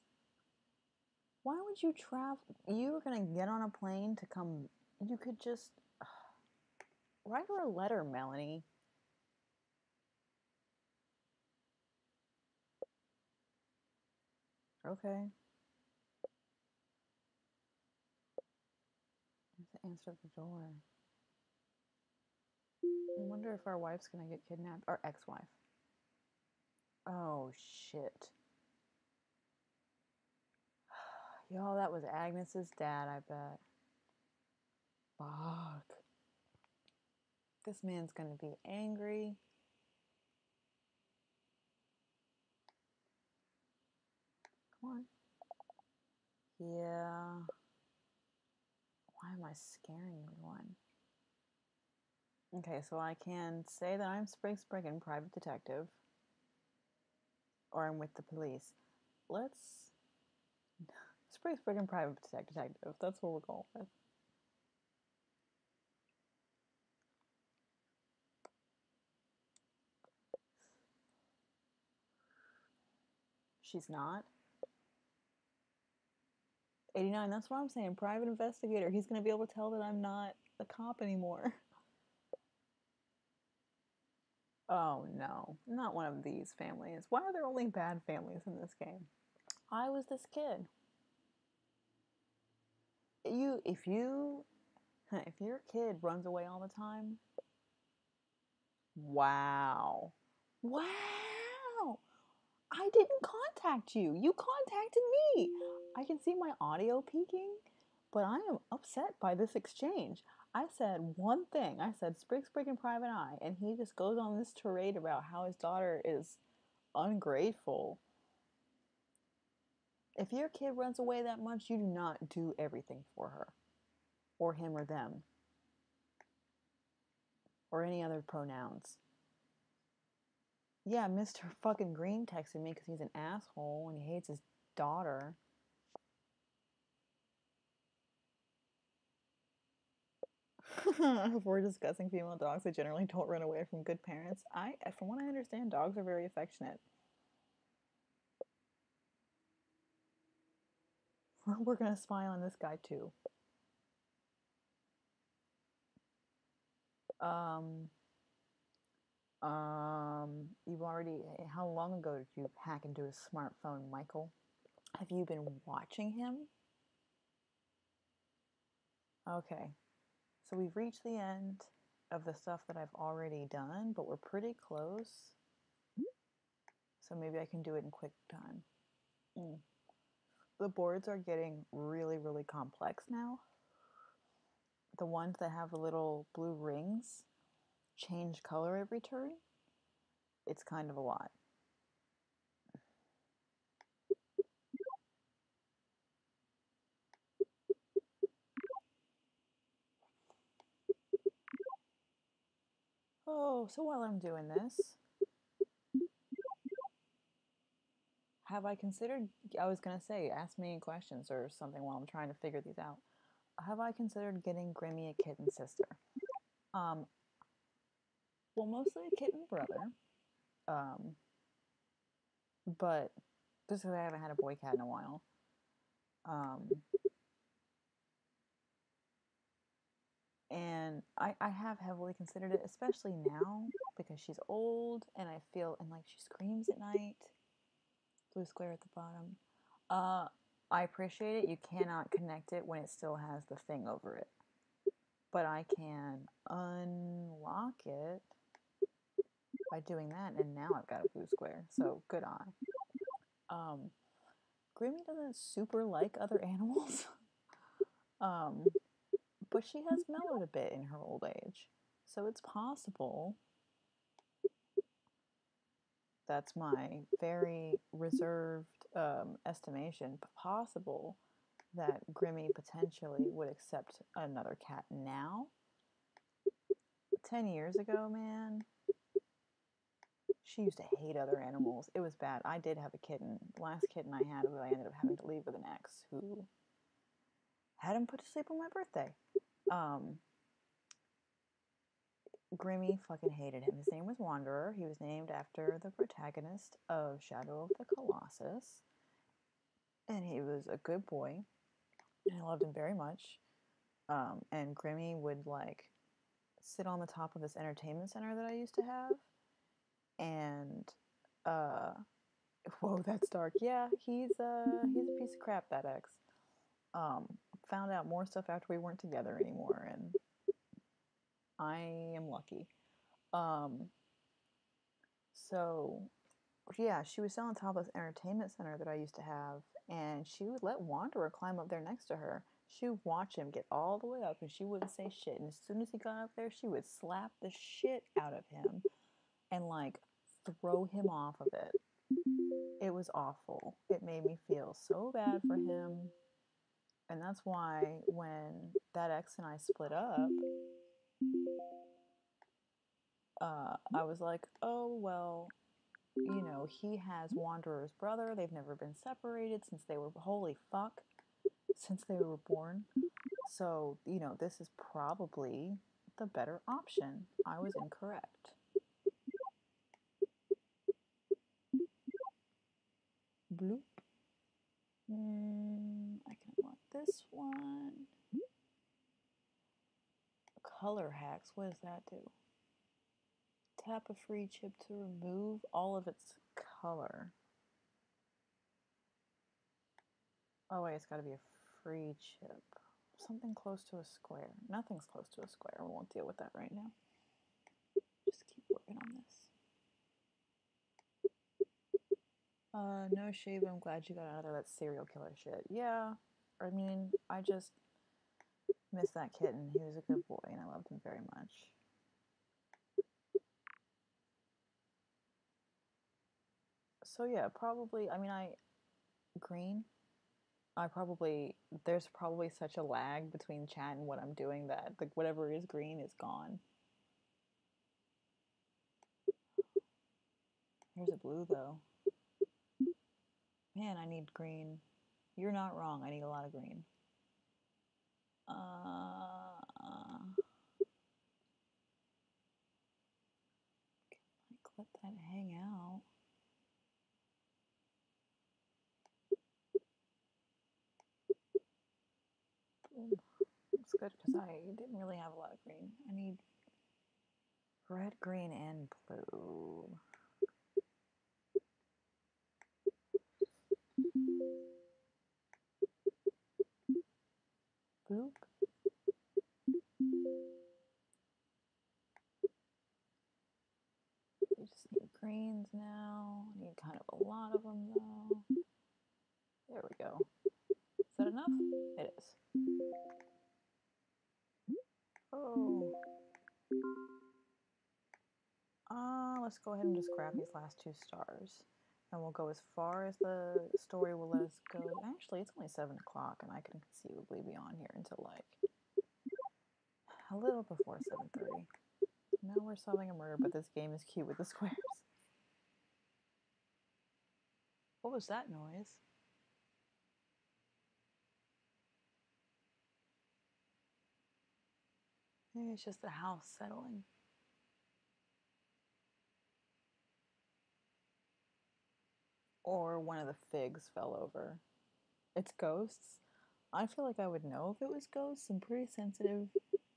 Why would you travel? You were going to get on a plane to come. You could just write her a letter, Melanie. Okay. I have to answer the door. I wonder if our wife's going to get kidnapped. Our ex-wife. Oh, shit. Y'all, that was Agnes's dad, I bet. Fuck. This man's gonna be angry. Come on. Yeah. Why am I scaring anyone? Okay, so I can say that I'm Spriggan, private detective. Or I'm with the police. Let's... Spriggan, private detective. That's what we're going with. She's not. 89, that's what I'm saying. Private investigator. He's going to be able to tell that I'm not a cop anymore. Oh no, not one of these families. Why are there only bad families in this game? I was this kid. If your kid runs away all the time, wow. Wow. I didn't contact you. You contacted me. I can see my audio peaking, but I am upset by this exchange. I said one thing. I said Spriggan Private Eye, and he just goes on this tirade about how his daughter is ungrateful. If your kid runs away that much, you do not do everything for her. Or him or them. Or any other pronouns. Yeah, Mr. fucking Green texted me because he's an asshole and he hates his daughter. If we're discussing female dogs, they generally don't run away from good parents. From what I understand, dogs are very affectionate. We're gonna spy on this guy too. You've already. How long ago did you hack into his smartphone, Michael? Have you been watching him? Okay. So we've reached the end of the stuff that I've already done, but we're pretty close. So maybe I can do it in quick time. The boards are getting really, really complex now. The ones that have little blue rings change color every turn. It's kind of a lot. Oh, so while I'm doing this, have I considered, I was going to say, ask me questions or something while I'm trying to figure these out. Have I considered getting Grimmy a kitten sister? Well, mostly a kitten brother. But just because I haven't had a boy cat in a while. And I have heavily considered it, especially now because she's old and I feel, and like she screams at night. Blue square at the bottom. I appreciate it. You cannot connect it when it still has the thing over it. But I can unlock it by doing that, and now I've got a blue square. So good eye. Grimmy doesn't super like other animals. But she has mellowed a bit in her old age. So it's possible, that's my very reserved estimation, but possible that Grimmy potentially would accept another cat now. 10 years ago, man, she used to hate other animals. It was bad. I did have a kitten. The last kitten I had, I ended up having to leave with an ex who had him put to sleep on my birthday. Grimmy fucking hated him. His name was Wanderer. He was named after the protagonist of Shadow of the Colossus. And he was a good boy. And I loved him very much. And Grimmy would like sit on the top of this entertainment center that I used to have. And whoa, that's dark. Yeah, he's a piece of crap, that ex. Found out more stuff after we weren't together anymore, and I am lucky. So yeah, she was still on top of this entertainment center that I used to have, and she would let Wanderer climb up there next to her. She would watch him get all the way up, and she wouldn't say shit. And as soon as he got up there, she would slap the shit out of him and like throw him off of it. It was awful. It made me feel so bad for him. And that's why when that ex and I split up, I was like, oh, well, you know, he has Wanderer's brother. They've never been separated since they were, holy fuck, since they were born. So, you know, this is probably the better option. I was incorrect. Bloop. I can unlock this one. Color hacks. What does that do? Tap a free chip to remove all of its color. Oh wait, it's got to be a free chip. Something close to a square. Nothing's close to a square. We won't deal with that right now. Just keep working on this. No shave. I'm glad you got out of that serial killer shit. Yeah, I mean, I just miss that kitten. He was a good boy, and I loved him very much. So yeah, probably. I mean, green. There's probably such a lag between chat and what I'm doing that like whatever is green is gone. Here's a blue though. Man, I need green. You're not wrong. I need a lot of green. Like let that hang out. It's good because I didn't really have a lot of green. I need Red, green, and blue. Boop. We just need greens now. I need kind of a lot of them though. There we go. Is that enough? It is. Oh. Let's go ahead and just grab these last 2 stars. And we'll go as far as the story will let us go. Actually, it's only 7 o'clock and I can conceivably be on here until like a little before 7:30. Now we're solving a murder, but this game is cute with the squares. What was that noise? Maybe it's just the house settling. Or one of the figs fell over. It's ghosts. I feel like I would know if it was ghosts. I'm pretty sensitive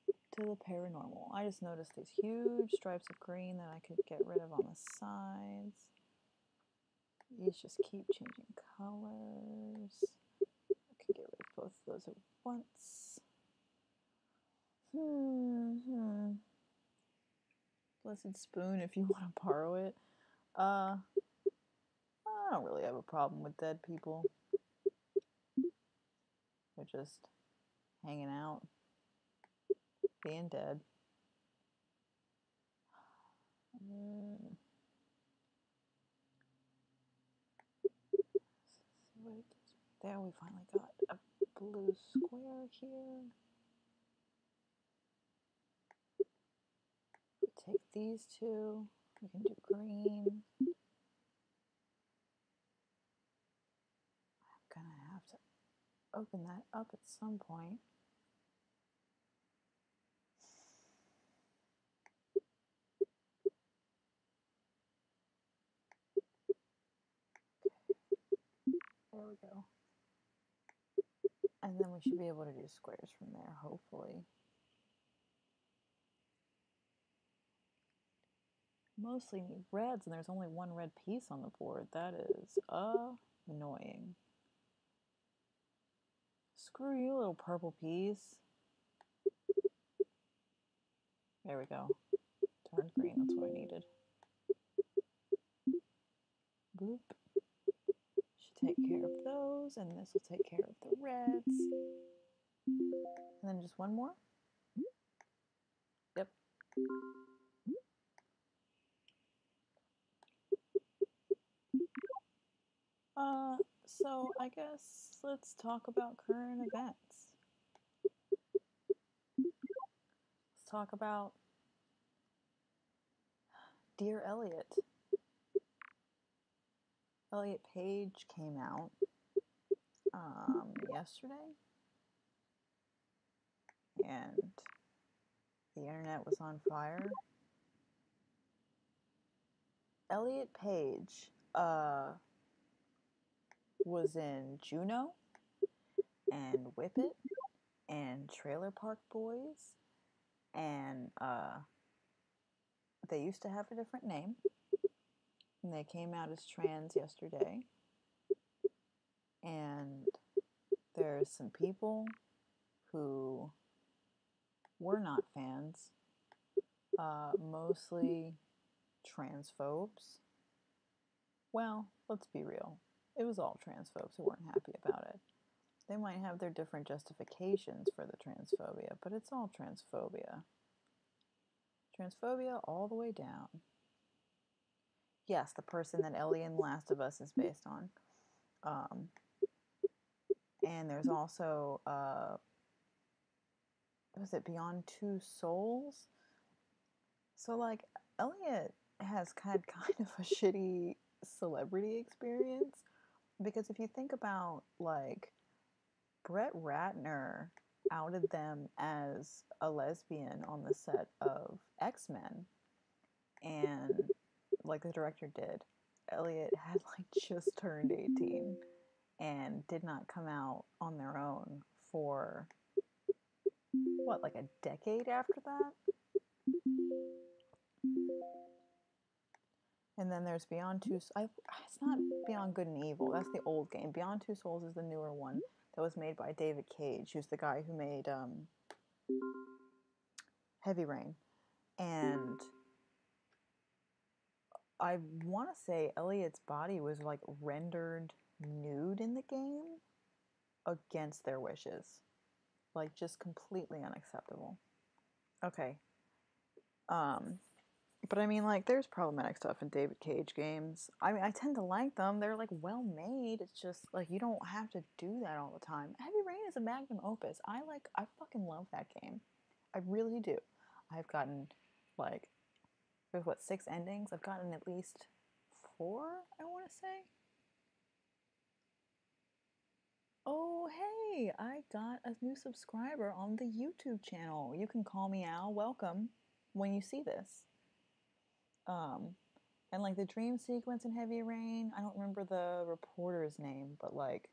to the paranormal. I just noticed these huge stripes of green that I could get rid of on the sides. These just keep changing colors. I could get rid of both of those at once. Blessed spoon, if you want to borrow it. I don't really have a problem with dead people. They're just hanging out, being dead. There, we finally got a blue square here. We take these 2. We can do green. I'm gonna have to open that up at some point. There we go. And then we should be able to do squares from there, hopefully. Mostly need reds, and there's only 1 red piece on the board. That is annoying. Screw you, little purple piece. There we go. Turned green, that's what I needed. Boop. Should take care of those, and this will take care of the reds. And then just 1 more? Yep. So I guess let's talk about current events. Let's talk about Dear Elliot. Elliot Page came out yesterday, and the internet was on fire. Elliot Page was in Juno and Whip It and Trailer Park Boys, and they used to have a different name, and they came out as trans yesterday. And there's some people who were not fans, mostly transphobes. Well, let's be real. It was all transphobes who weren't happy about it. They might have their different justifications for the transphobia, but it's all transphobia. Transphobia all the way down. Yes, the person that Ellie in The Last of Us is based on. And there's also, was it Beyond Two Souls? So, like, Elliot has had kind of a shitty celebrity experience, because if you think about, like, Brett Ratner outed them as a lesbian on the set of X-Men, and like the director did, Elliot had like just turned 18 and did not come out on their own for what, like a decade after that? And then there's Beyond Two. It's not Beyond Good and Evil. That's the old game. Beyond Two Souls is the newer one that was made by David Cage, who's the guy who made Heavy Rain. And I want to say Elliot's body was like rendered nude in the game against their wishes. Like just completely unacceptable. Okay. But I mean, like, there's problematic stuff in David Cage games. I mean, I tend to like them. They're like well made. It's just like you don't have to do that all the time. Heavy Rain is a magnum opus. I fucking love that game. I really do. I've gotten like there's what 6 endings. I've gotten at least 4, I want to say. Oh, hey, I got a new subscriber on the YouTube channel. You can call me Al. Welcome when you see this. And like the dream sequence in Heavy Rain, I don't remember the reporter's name, but like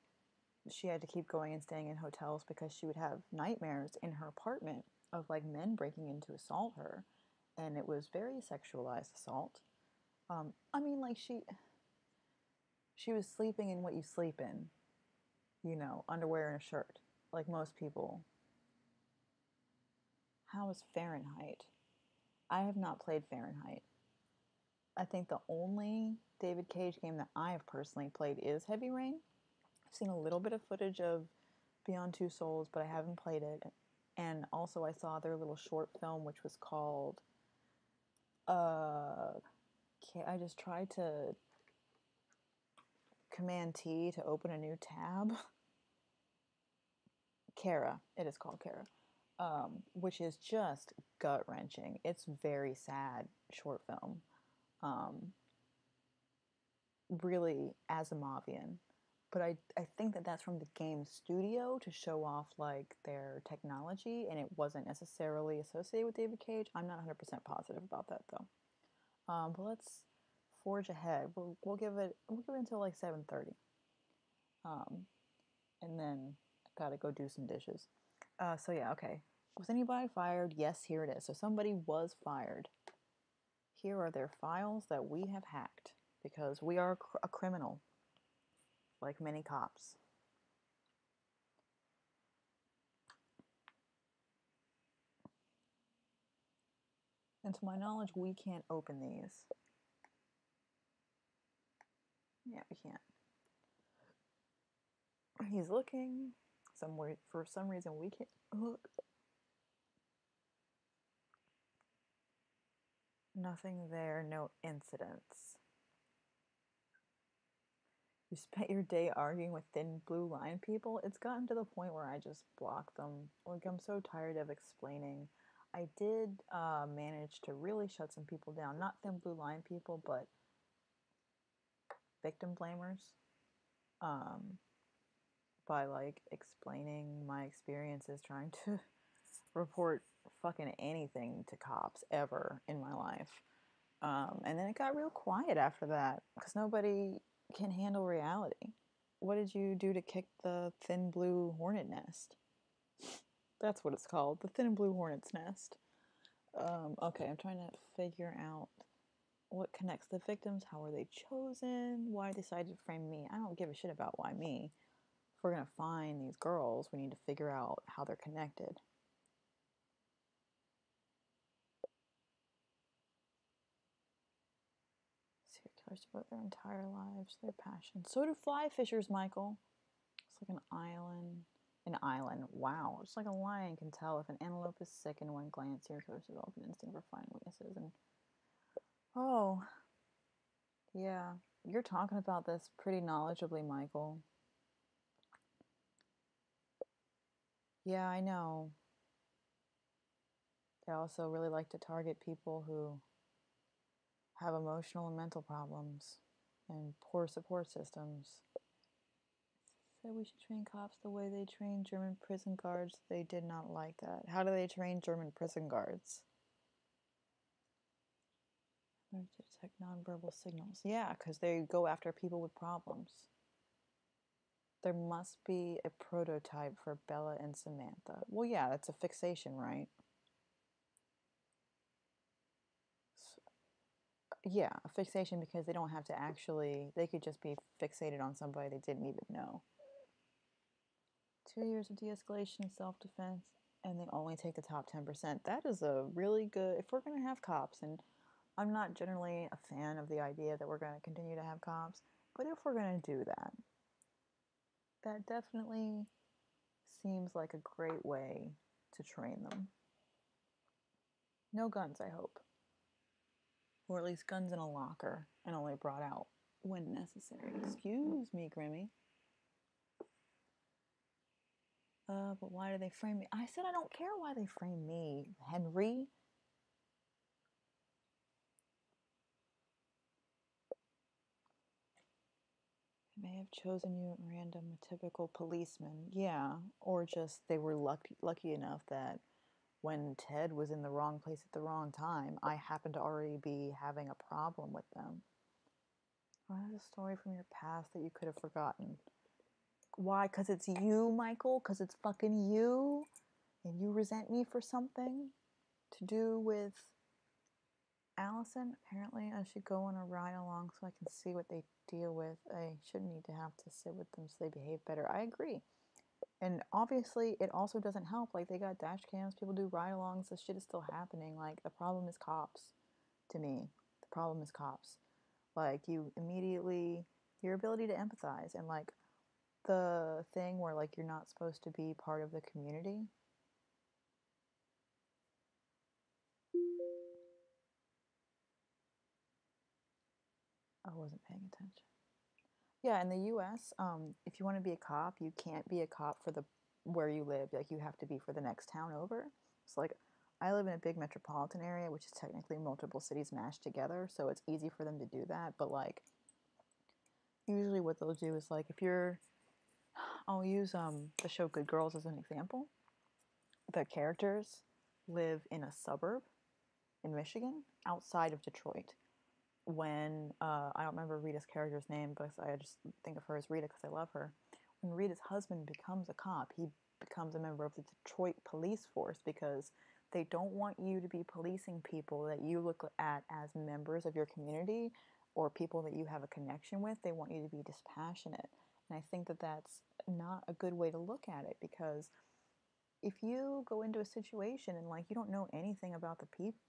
she had to keep going and staying in hotels because she would have nightmares in her apartment of like men breaking in to assault her, and it was very sexualized assault. I mean, like she was sleeping in what you sleep in, you know, underwear and a shirt, like most people. How is Fahrenheit? I have not played Fahrenheit. I think the only David Cage game that I have personally played is Heavy Rain. I've seen a little bit of footage of Beyond Two Souls, but I haven't played it. And also I saw their little short film, which was called, I just tried to Command T to open a new tab. Kara. It is called Kara. Which is just gut-wrenching. It's very sad short film. Really Asimovian. But I think that that's from the game studio to show off like their technology, and it wasn't necessarily associated with David Cage. I'm not 100% positive about that though. But let's forge ahead. We'll give it until like 7:30. And then I gotta go do some dishes. So yeah, okay. Was anybody fired? Yes, here it is. So somebody was fired. Here are their files that we have hacked because we are a criminal, like many cops. And to my knowledge, we can't open these. Yeah, we can't. He's looking somewhere. For some reason, we can't look. Nothing there, no incidents. You spent your day arguing with thin blue line people. It's gotten to the point where I just block them. Like, I'm so tired of explaining. I did manage to really shut some people down. Not thin blue line people, but victim blamers. By like explaining my experiences trying to report fucking anything to cops ever in my life. And then it got real quiet after that because nobody can handle reality. What did you do to kick the thin blue hornet nest? That's what it's called, the thin blue hornet's nest. Okay, I'm trying to figure out what connects the victims, how were they chosen, why they decided to frame me. I don't give a shit about why me. If we're gonna find these girls, we need to figure out how they're connected. Serial killers devote their entire lives, their passion. So do fly fishers, Michael. It's like an island. An island. Wow. Just like a lion can tell if an antelope is sick in one glance. Serial killers develop an instinct for finding weaknesses. And oh, yeah. You're talking about this pretty knowledgeably, Michael. Yeah, I know. They also really like to target people who have emotional and mental problems and poor support systems. Said we should train cops the way they train German prison guards. They did not like that. How do they train German prison guards? Learn to detect nonverbal signals. Yeah, because they go after people with problems. There must be a prototype for Bella and Samantha. Well, yeah, that's a fixation, right? Yeah, a fixation because they don't have to actually, they could just be fixated on somebody they didn't even know. 2 years of de-escalation and self-defense, and they only take the top 10%. That is a really good, if we're going to have cops, and I'm not generally a fan of the idea that we're going to continue to have cops, but if we're going to do that, that definitely seems like a great way to train them. No guns, I hope. Or at least guns in a locker and only brought out when necessary. Excuse me, Grimmy. But why do they frame me? I said I don't care why they frame me, Henry. They may have chosen you at random, a typical policeman. Yeah, or just they were lucky enough that when Ted was in the wrong place at the wrong time, I happened to already be having a problem with them. What is a story from your past that you could have forgotten? Why? Because it's you, Michael? Because it's fucking you? And you resent me for something to do with Allison? Apparently I should go on a ride along so I can see what they deal with. I shouldn't need to have to sit with them so they behave better. I agree. And obviously it also doesn't help. Like, they got dash cams, people do ride-alongs, this shit is still happening. Like, the problem is cops, to me. The problem is cops. Like, you immediately, your ability to empathize, and like the thing where like you're not supposed to be part of the community. I wasn't paying attention. Yeah, in the U.S., if you want to be a cop, you can't be a cop for the where you live. Like, you have to be for the next town over. So like, I live in a big metropolitan area, which is technically multiple cities mashed together, so it's easy for them to do that. But like, usually what they'll do is like, if you're, I'll use the show Good Girls as an example. The characters live in a suburb in Michigan outside of Detroit. When I don't remember Rita's character's name, but I just think of her as Rita because I love her. When Rita's husband becomes a cop, he becomes a member of the Detroit police force because they don't want you to be policing people that you look at as members of your community or people that you have a connection with. They want you to be dispassionate. And I think that that's not a good way to look at it, because if you go into a situation and like you don't know anything about the people,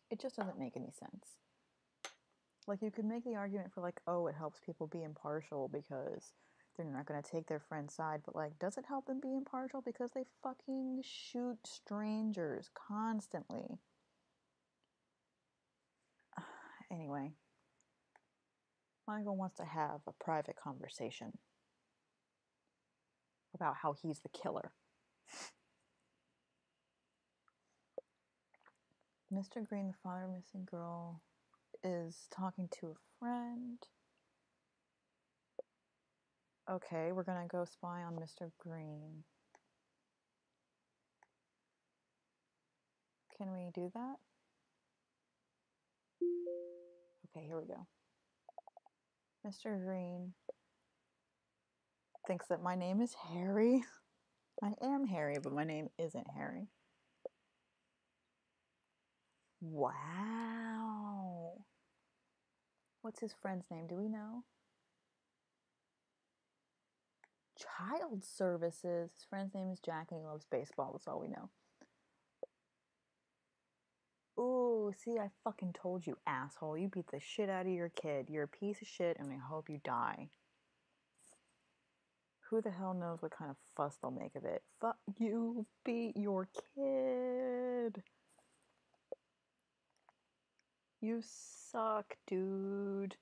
it just doesn't make any sense. Like, you could make the argument for like, oh, it helps people be impartial because they're not going to take their friend's side, but like, does it help them be impartial because they fucking shoot strangers constantly? Anyway, Michael wants to have a private conversation about how he's the killer. Mr. Green, the father of missing girl, is talking to a friend. Okay, we're gonna go spy on Mr. Green. Can we do that? Okay, here we go. Mr. Green thinks that my name is Harry. I am Harry, but my name isn't Harry. Wow. What's his friend's name? Do we know? Child Services. His friend's name is Jack and he loves baseball. That's all we know. Ooh, see, I fucking told you, asshole. You beat the shit out of your kid. You're a piece of shit and I hope you die. Who the hell knows what kind of fuss they'll make of it? Fuck, you beat your kid. You suck, dude.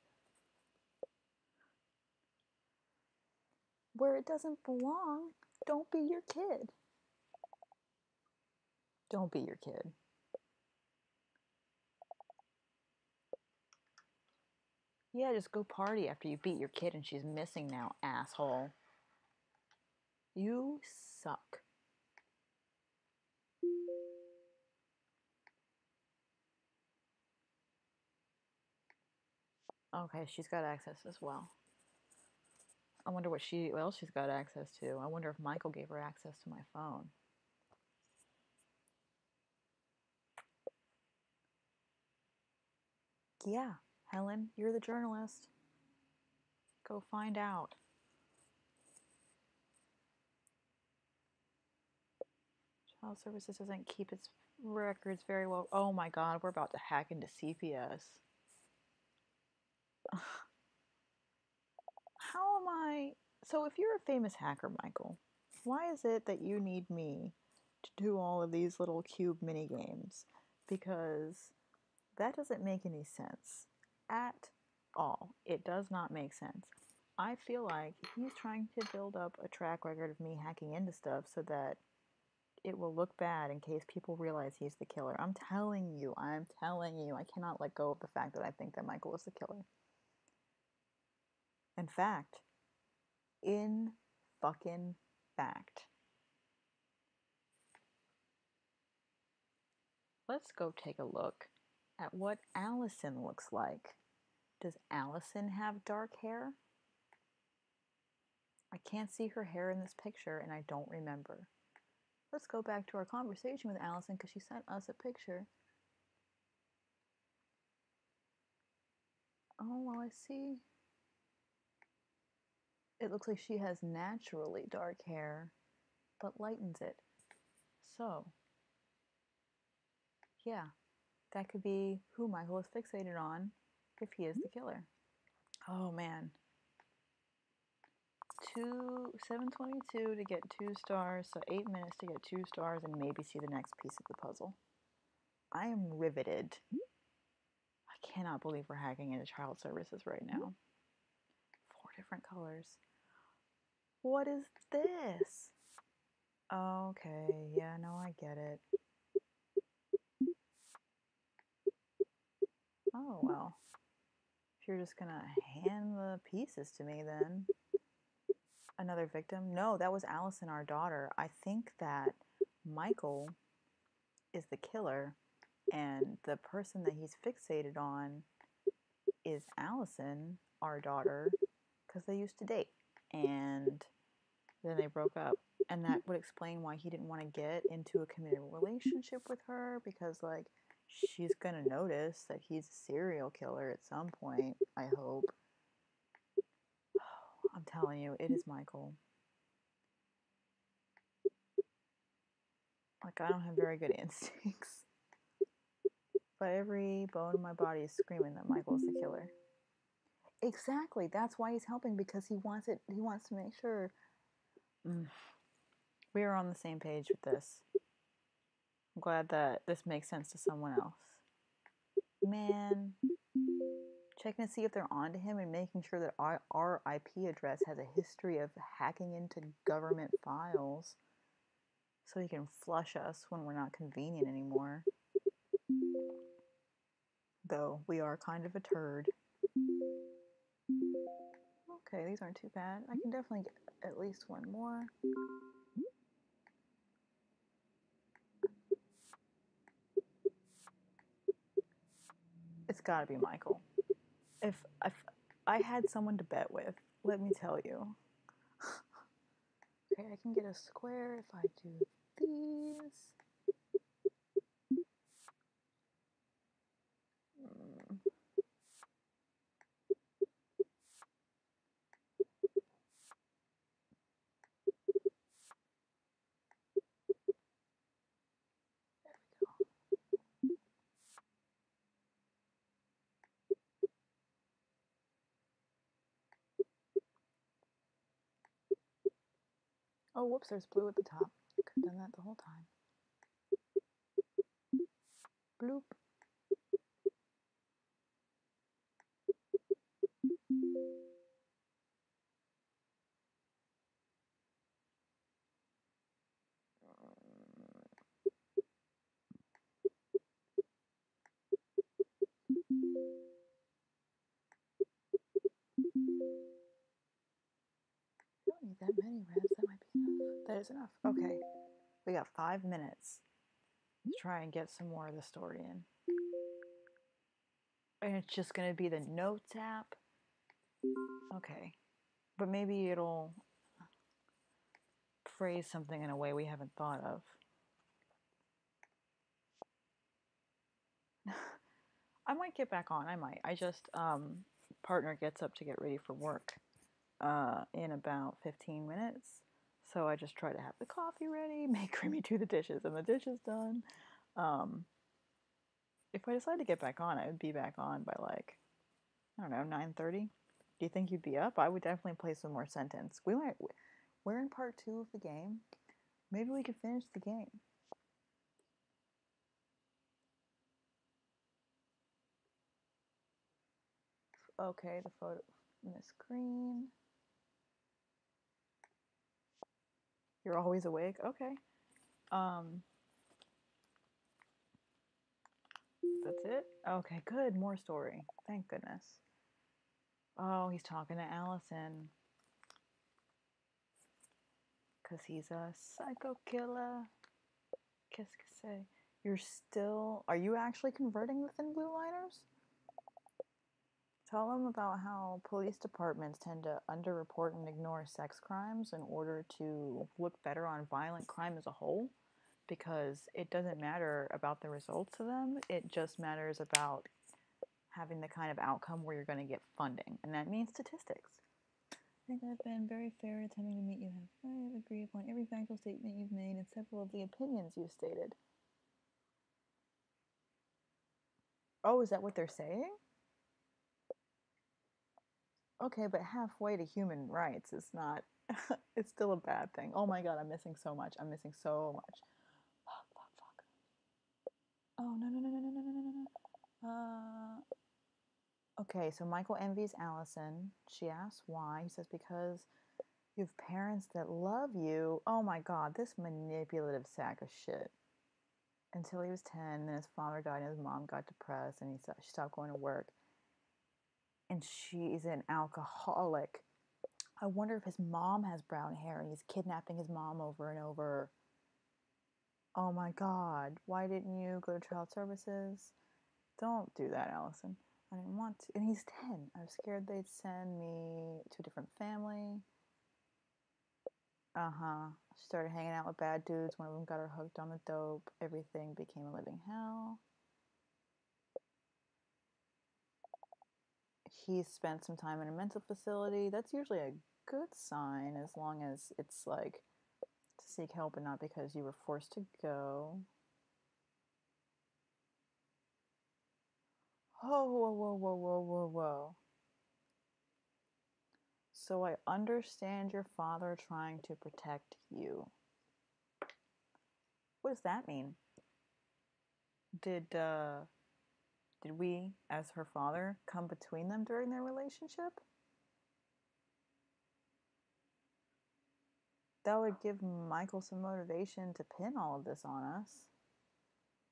Where it doesn't belong, don't be your kid. Don't be your kid. Yeah, just go party after you beat your kid and she's missing now, asshole. You suck. Okay, she's got access as well. I wonder what else she's got access to. I wonder if Michael gave her access to my phone. Yeah, Helen, you're the journalist. Go find out. Child Services doesn't keep its records very well. Oh my god, we're about to hack into CPS. How am I? So, if you're a famous hacker, Michael, why is it that you need me to do all of these little cube mini games? Because that doesn't make any sense at all. It does not make sense. I feel like he's trying to build up a track record of me hacking into stuff so that it will look bad in case people realize he's the killer. I'm telling you, I cannot let go of the fact that I think that Michael is the killer. In fact, in fucking fact. Let's go take a look at what Allison looks like. Does Allison have dark hair? I can't see her hair in this picture and I don't remember. Let's go back to our conversation with Allison because she sent us a picture. Oh, well, I see. It looks like she has naturally dark hair, but lightens it. So, yeah, that could be who Michael is fixated on if he is the killer. Oh, man. 722 to get 2 stars, so 8 minutes to get 2 stars and maybe see the next piece of the puzzle. I am riveted. I cannot believe we're hacking into child services right now. 4 different colors. What is this? Okay, yeah, no, I get it. Oh, well. If you're just gonna hand the pieces to me, then. Another victim? No, that was Allison, our daughter. I think that Michael is the killer, and the person that he's fixated on is Allison, our daughter, because they used to date. And then they broke up. And that would explain why he didn't want to get into a committed relationship with her, because, like, she's going to notice that he's a serial killer at some point, I hope. I'm telling you, it is Michael. Like, I don't have very good instincts. But every bone in my body is screaming that Michael's the killer. Exactly. That's why he's helping, because he wants to make sure we are on the same page with this. I'm glad that this makes sense to someone else. Man, checking to see if they're onto him and making sure that our IP address has a history of hacking into government files so he can flush us when we're not convenient anymore. Though we are kind of a turd. Okay, these aren't too bad. I can definitely get at least one more. It's gotta be Michael. If I had someone to bet with, let me tell you. Okay, I can get a square if I do these. Oh, whoops, there's blue at the top. Could have done that the whole time. Bloop. I don't need that many reds. That might be enough. That is enough. Okay. We got 5 minutes to try and get some more of the story in. And it's just going to be the notes app. Okay. But maybe it'll phrase something in a way we haven't thought of. I might get back on. I might. I just partner gets up to get ready for work in about 15 minutes. So I just try to have the coffee ready, make Grimmy do the dishes, and the dishes done. If I decide to get back on, I would be back on by like, I don't know, 9:30. Do you think you'd be up? I would definitely play some more Sentence. We're in part 2 of the game. Maybe we could finish the game. Okay, the photo in the screen. You're always awake? Okay. That's it? Okay, good. More story. Thank goodness. Oh, he's talking to Allison. Because he's a psycho killer. Qu'est-ce que c'est? You're still... Are you actually converting the Thin Blue Liners? Tell them about how police departments tend to underreport and ignore sex crimes in order to look better on violent crime as a whole. Because it doesn't matter about the results of them. It just matters about having the kind of outcome where you're going to get funding. And that means statistics. I think I've been very fair attempting to meet you halfway. I have agreed upon every factual statement you've made and several of the opinions you've stated. Oh, is that what they're saying? Okay, but halfway to human rights is not... it's still a bad thing. Oh my god, I'm missing so much. I'm missing so much. Fuck. Oh, no. Okay, so Michael envies Allison. She asks why. He says, because you have parents that love you. Oh my god, this manipulative sack of shit. Until he was 10, then his father died and his mom got depressed and she stopped going to work. And she's an alcoholic. I wonder if his mom has brown hair and he's kidnapping his mom over and over. Oh my god, why didn't you go to child services? Don't do that, Allison. I didn't want to. And he's 10. I was scared they'd send me to a different family. She started hanging out with bad dudes. One of them got her hooked on the dope. Everything became a living hell. He spent some time in a mental facility. That's usually a good sign as long as it's like to seek help and not because you were forced to go. Oh, whoa. So I understand your father trying to protect you. What does that mean? Did we, as her father, come between them during their relationship? That would give Michael some motivation to pin all of this on us.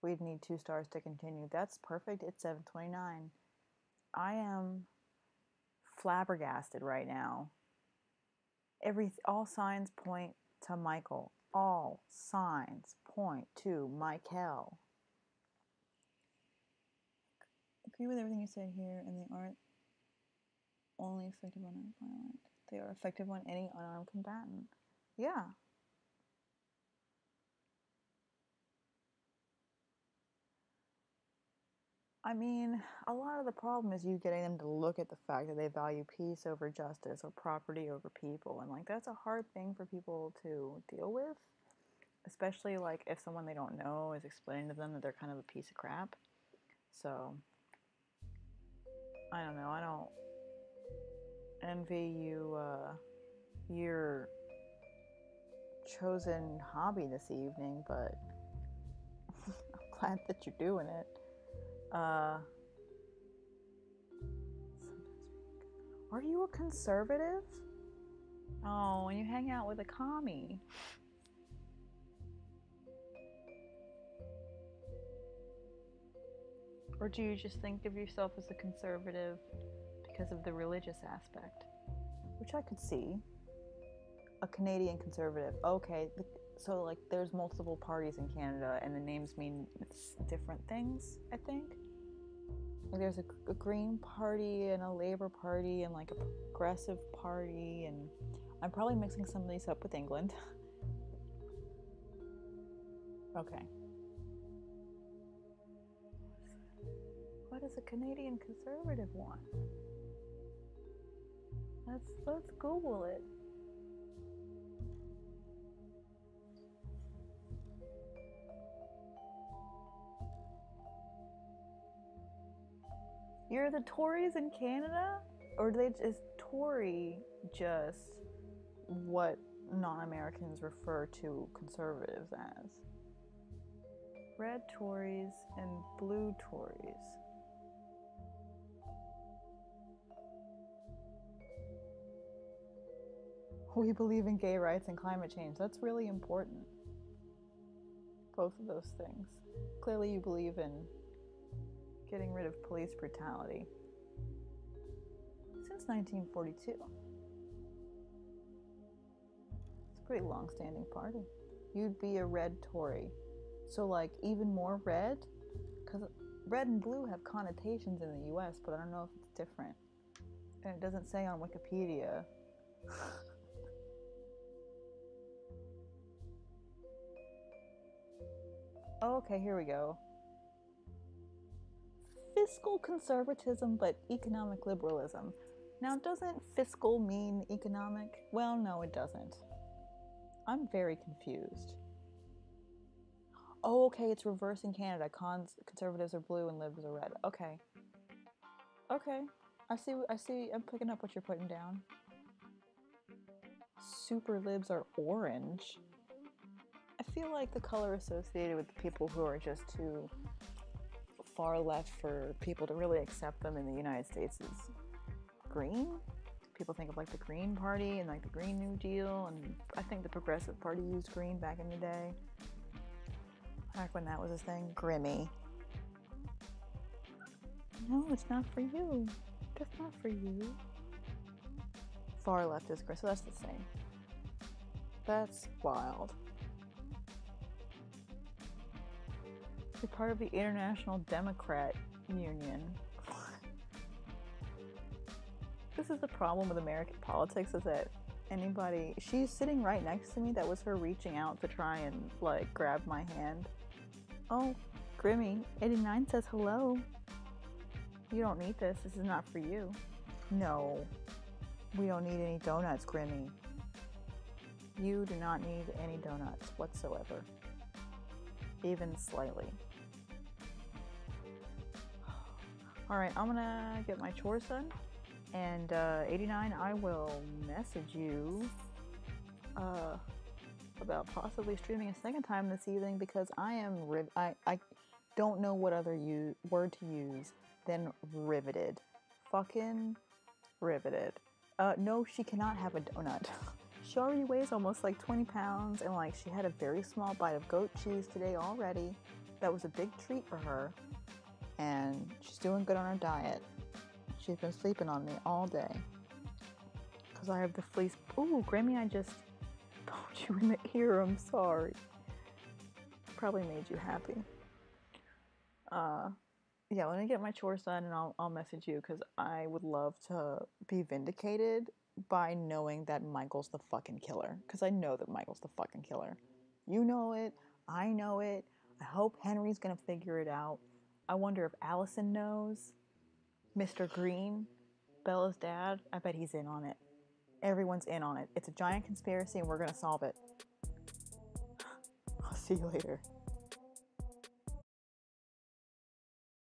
We'd need 2 stars to continue. That's perfect. It's 7:29. I am flabbergasted right now. All signs point to Michael. All signs point to Michael. Agree with everything you said here, and they aren't only effective on nonviolent. They are effective on any unarmed combatant. Yeah. I mean, a lot of the problem is you getting them to look at the fact that they value peace over justice or property over people. And, like, that's a hard thing for people to deal with. Especially, like, if someone they don't know is explaining to them that they're kind of a piece of crap. So, I don't know. I don't envy you, your chosen hobby this evening, but I'm glad that you're doing it. Are you a conservative? Oh, and you hang out with a commie. Or do you just think of yourself as a conservative because of the religious aspect? Which I could see. A Canadian conservative. Okay, so like there's multiple parties in Canada and the names mean different things, I think. Like there's a Green Party and a Labour Party and like a Progressive Party, and I'm probably mixing some of these up with England. Okay. What does a Canadian conservative want? Let's Google it. You're the Tories in Canada? Or is Tory just what non-Americans refer to conservatives as? Red Tories and blue Tories. We believe in gay rights and climate change. That's really important. Both of those things. Clearly you believe in getting rid of police brutality. Since 1942. It's a pretty long-standing party. You'd be a red Tory. So like even more red? Because red and blue have connotations in the US, but I don't know if it's different. And it doesn't say on Wikipedia. Oh, okay, here we go. Fiscal conservatism, but economic liberalism. Now, doesn't fiscal mean economic? Well, no, it doesn't. I'm very confused. Oh, okay, it's reverse in Canada. Conservatives are blue and libs are red. Okay. Okay. I see, I'm picking up what you're putting down. Super libs are orange. I feel like the color associated with the people who are just too far left for people to really accept them in the United States is green. People think of like the Green Party and like the Green New Deal, and I think the Progressive Party used green back in the day. Back when that was a thing. Grimmy. No, it's not for you. That's not for you. Far left is gray, so that's the same. That's wild. You're part of the International Democrat Union. This is the problem with American politics, is that she's sitting right next to me. That was her reaching out to try and like grab my hand. Oh, Grimmy, 89 says hello. You don't need this. This is not for you. No, we don't need any donuts, Grimmy. You do not need any donuts whatsoever. Even slightly. Alright, I'm gonna get my chores done. And 89, I will message you about possibly streaming a second time this evening, because I don't know what other word to use than riveted. Fucking riveted. No, she cannot have a donut. She already weighs almost like 20 pounds, and like she had a very small bite of goat cheese today already. That was a big treat for her, and she's doing good on her diet. She's been sleeping on me all day because I have the fleece. Ooh, Grammy, I just poked you in the ear. I'm sorry. Probably made you happy. Yeah, let me get my chores done and I'll message you, because I would love to be vindicated by knowing that Michael's the fucking killer. Because I know that Michael's the fucking killer. You know it. I know it. I hope Henry's gonna figure it out. I wonder if Allison knows. Mr. Green, Bella's dad, I bet he's in on it. Everyone's in on it. It's a giant conspiracy and we're gonna solve it. I'll see you later.